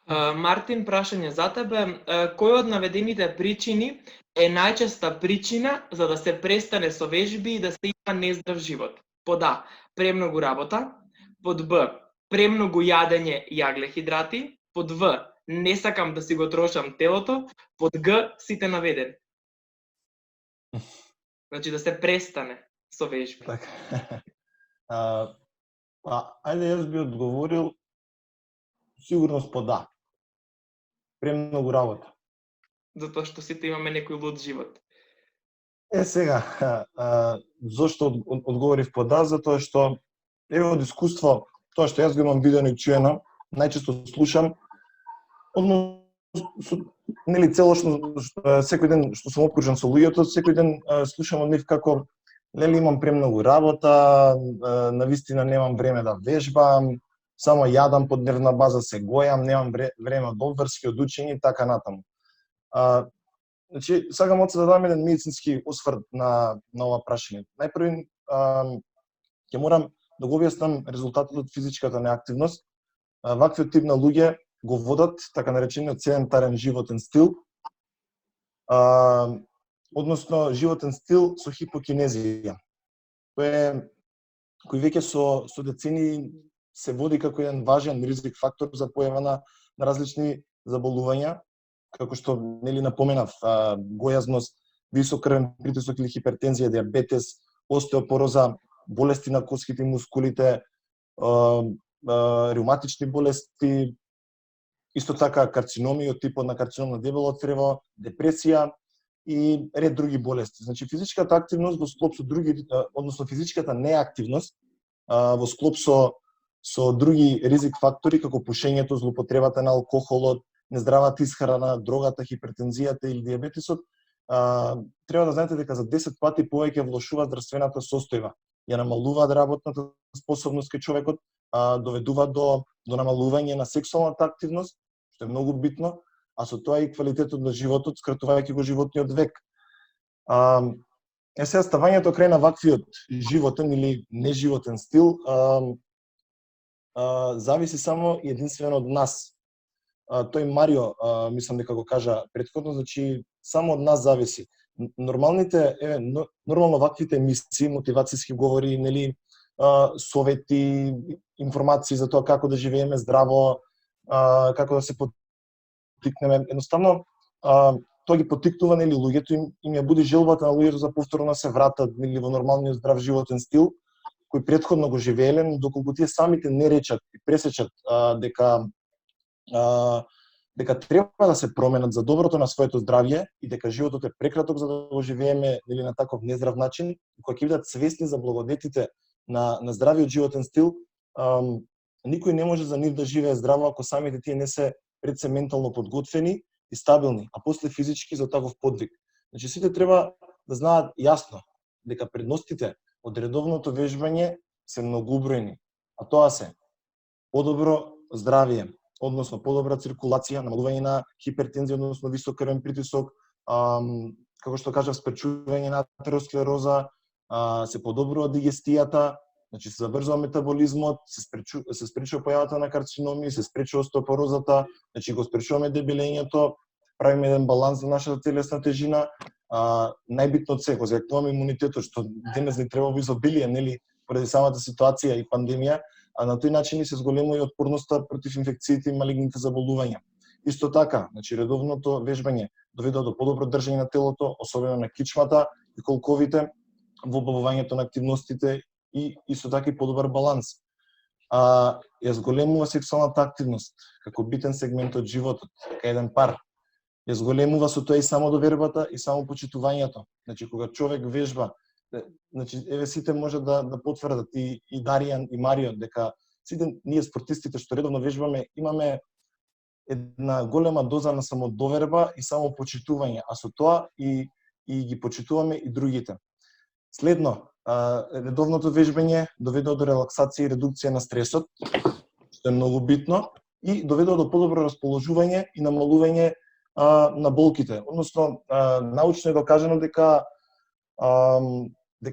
Мартин, прашање за тебе. Кој од наведените причини е најчеста причина за да се престане со вежби и да се има нездрав живот? Под А, премногу работа, под Б, премногу јадење јаглехидрати, под В, не сакам да си го трошам телото, под Г, сите наведени. Значи да се престане со вежби. Така. Ајде јас би одговорил сигурност по да. Премногу работа. Затоа што сите имаме некој луд живот. Сега, зошто одговорив по да, затоа што од искуство, тоа што јас го имам видено и чуено, најчесто слушам, нели целосно секој ден што сум опкружен со луѓето, секој ден слушам од нив како нели имам премногу работа, навистина немам време да вежбам, само јадам под нервна база, се гојам, немам време од обврски, од учење и така натаму. Значи, сакам од се да дадам еден медицински осврт на ова прашање. Најпрви ќе морам да го објаснам резултатот од физичката неактивност. Ваквиот тип на луѓе го водат така наречениот седентарен животен стил, односно животен стил со хипокинезија. Кој веќе со децени се води како еден важен ризик фактор за појава на различни заболувања, како што нели напоменав, гојазност, висок крвен притисок или хипертензија, диабетес, остеопороза, болести на коските и мускулите, реуматични болести, исто така карциноми од типот на карцином на дебелото црево, депресија и ред други болести. Значи физичката активност во склоп со други, односно физичката неактивност во склоп со други ризик фактори како пушењето, злоупотребата на алкохолот, нездравата исхрана, дрогата, хипертензијата или диабетесот, треба да знаете дека за 10 пати повеќе влошува здравствената состојба. Ја намалуваат работната способност кај човекот, доведува до намалување на сексуалната активност, што е многу битно, а со тоа и квалитетот на животот, скратувајќи го животниот век. Сега ставањето крај на ваквиот животен или неживотен стил зависи само единствено од нас. Тој Марио, мислам дека го кажа претходно, значи само од нас зависи. Нормално ваквите емисии, мотивацијски говори, нели, совети, информации за тоа како да живееме здраво, како да се поттикнеме. Едноставно, тоа ги поттикнува, нели, луѓето, им ја буди желбата на луѓето за повторно да се вратат, нели, во нормалниот здрав животен стил, кој претходно го живееле, доколку тие самите не речат и пресечат дека треба да се променат за доброто на своето здравје и дека животот е прекраток за да го живееме, нели, на таков нездрав начин, кога ќе бидат свесни за благодетите на здравиот животен стил, никој не може за нив да живее здраво ако самите тие не се пред се ментално подготвени и стабилни, а после физички за таков подвиг. Значи сите треба да знаат јасно дека предностите од редовното вежбање се многубројни, а тоа се подобро здравје, односно подобра циркулација, намалување на хипертензија, односно висок крвен притисок, како што кажав, спречување на атеросклероза, се подобрува дигестијата, значи се забрзува метаболизмот, се спречува појавата на карциноми, се спречува остеопорозата, значи го спречуваме дебелењето, правиме еден баланс за нашата телесна тежина, најбитно од се, го зекнуваме имунитетот, што денес ни треба во изобилие, нели, поради самата ситуација и пандемија, а на тој начин се зголемува и отпорноста против инфекциите и малигните заболувања. Исто така, значи редовното вежбање доведува до подобро држање на телото, особено на кичмата и колковите, во обавувањето на активностите и исто така и подобар баланс. Ја зголемува сексуалната активност како битен сегмент од животот, како еден пар. Ја зголемува со тоа и самодовербата и самопочитувањето. Значи кога човек вежба, значи еве сите може да потврдат и Даријан и Марио дека сите ние спортистите што редовно вежбаме имаме една голема доза на самодоверба и самопочитување, а со тоа и ги почитуваме и другите. Следно, редовното вежбање доведува до релаксација и редукција на стресот, што е многу битно, и доведува до подобро расположување и намалување на болките. Односно, научно е докажано дека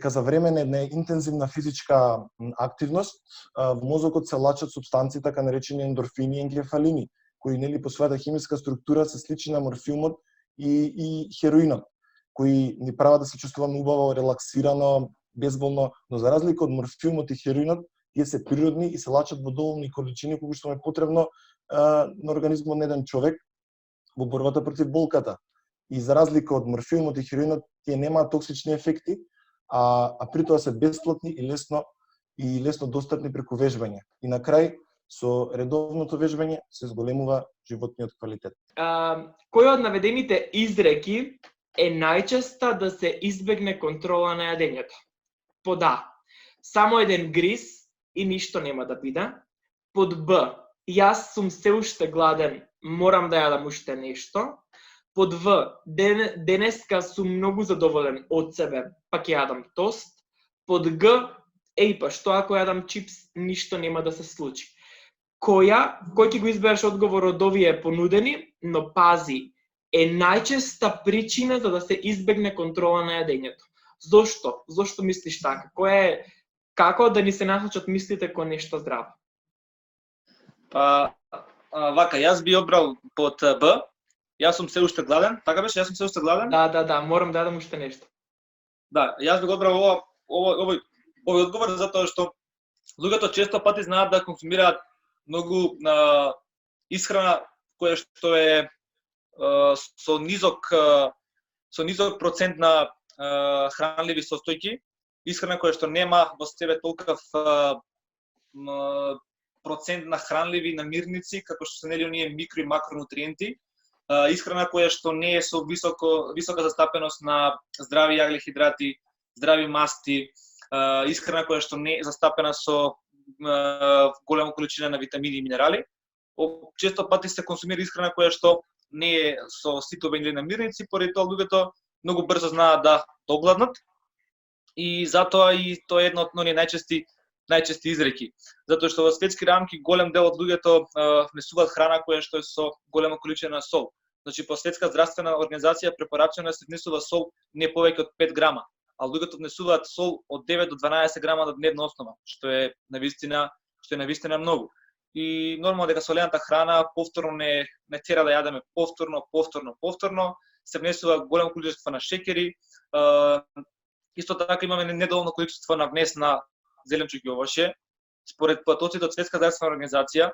за време на една интензивна физичка активност во мозокот се лачат супстанции така наречени ендорфини и енкефалини, кои нели по својата хемиска структура се слични на морфиумот и хероинот, кои ни прават да се чувствуваме убаво, релаксирано, безболно, но за разлика од морфиумот и хероинот, тие се природни и се лачат во доволни количини колку што е потребно на организмот на еден човек во борбата против болката. И за разлика од морфиумот и хероинот, тие немаат токсични ефекти, а при тоа се бесплатни и лесно достапни преку вежбање. И на крај, Со редовното вежбање се зголемува животниот квалитет. Кој од наведените изреки е најчеста да се избегне контрола на јадењето? Под А, само еден гриз и ништо нема да биде. Под Б, јас сум се уште гладен, морам да јадам уште нешто. Под В, денеска сум многу задоволен од себе, па ќе јадам тост. Под Г, па што ако јадам чипс, ништо нема да се случи. Кој ќе го избереш одговор од овие понудени, но пази, е најчеста причина за да се избегне контрола на јадењето? Зошто? Зошто мислиш така? Како да ни се насочат мислите кон нешто здраво? Вака, јас би обрал под Б. Јас сум се уште гладен. Така беше, јас сум се уште гладен? Да, морам да јадам уште нешто. Да, јас би го обрал овој одговор затоа што луѓето често пати знаат да консумираат многу исхрана која што е со низок процент на хранливи состојки, исхрана која што нема во себе толков процент на хранливи намирници како што се нели оние микро и макронутриенти, исхрана која што не е со висока застапеност на здрави јаглехидрати, здрави масти, исхрана која што не е застапена со голема количина на витамини и минерали. Често пати се консумира исхрана која што не е со ситови или намирници, поради тоа луѓето многу брзо знаат да догладнат и затоа и тоа е едно од најчести изреки. Затоа што во светски рамки голем дел од луѓето внесуваат храна која што е со голема количина на сол. Значи по Светска здравствена организација препорачано е да се внесува сол не повеќе од 5 грама, а луѓето внесуваат сол од 9 до 12 грама на дневна основа, што е навистина многу. И нормално дека солената храна повторно не тера да јадеме повторно, се внесува големо количество на шеќери. Исто така имаме недоволно количество на внес на зеленчуки и овошје. Според потоците од Светска здравствена организација,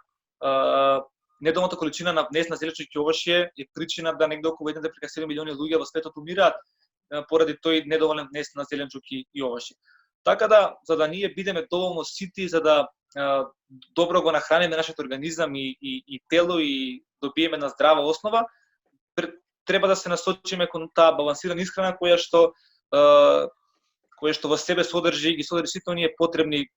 недоволната количина на внес на зеленчуки и овошје е причина да негде околу 1,7 милиони луѓе во светот умираат поради тој недоволен внес на зеленчуки и овошје. Така да, за да ние бидеме доволно сити, за да добро го нахраниме нашиот организам и тело и добиеме на здрава основа, треба да се насочиме кон таа балансирана исхрана која што во себе содржи сите оние потребни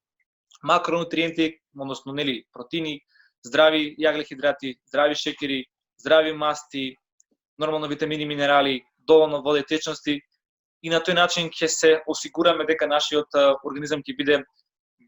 макронутриенти, односно нели протеини, здрави јаглехидрати, здрави шеќери, здрави масти, нормално витамини, минерали, доволно вода и течности, и на тој начин ќе се осигураме дека нашиот организам ќе биде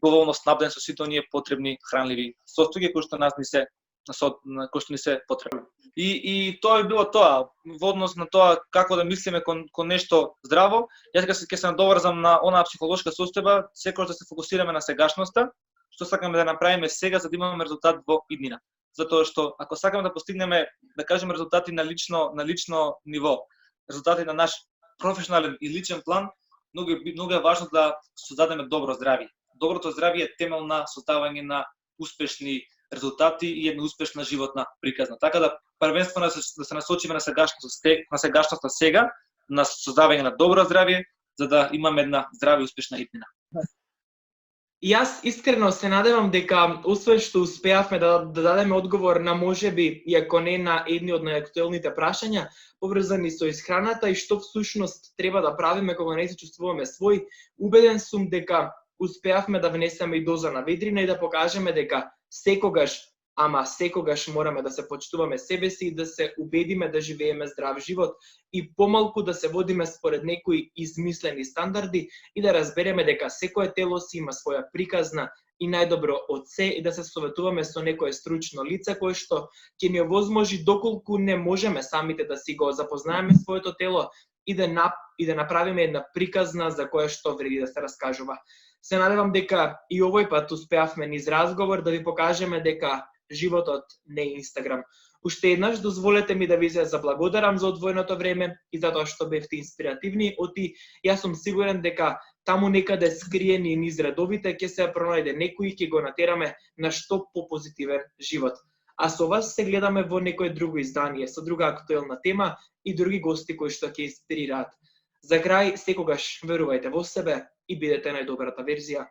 доволно снабден со сите оние потребни хранливи состојки кои што ни се потребни. И тоа би било тоа во однос на тоа како да мислиме кон нешто здраво. Јас ќе се надоврзам на онаа психолошка состојба, секогаш да се фокусираме на сегашноста, што сакаме да направиме сега за да имаме резултат во иднина. Затоа што ако сакаме да постигнеме, да кажеме, резултати на лично ниво, резултати на наш професионален и личен план, многу е важно да создадеме добро здравје. Доброто здравје е темел на создавање на успешни резултати и една успешна животна приказна. Така да првенствено да се насочиме на сегашноста сега, на создавање на добро здравје, за да имаме една здрава и успешна иднина. Јас искрено се надевам дека, освен што успеавме да дадеме одговор на можеби, иако не на едни од најактуелните прашања, поврзани со исхраната и што всушност треба да правиме кога не се чувствуваме свој, убеден сум дека успеавме да внесеме и доза на ведрина и да покажеме дека секогаш мораме да се почитуваме себе си и да се убедиме да живееме здрав живот и помалку да се водиме според некои измислени стандарди и да разбереме дека секое тело си има своја приказна и најдобро од се и да се советуваме со некое стручно лице кое што ќе ни овозможи доколку не можеме самите да си го запознаеме своето тело и да направиме една приказна за која што вреди да се раскажува. Се надевам дека и овој пат успеавме низ разговор да ви покажеме дека животот не е Инстаграм. Уште еднаш дозволете ми да ви се заблагодарам за одвоеното време и за тоа што бевте инспиративни. Јас сум сигурен дека таму некаде скриени низ редовите ќе се пронајде некој и ќе го натераме на што попозитивен живот. А со вас се гледаме во некое друго издание со друга актуелна тема и други гости кои што ќе инспирираат. За крај, секогаш верувајте во себе и бидете најдобрата верзија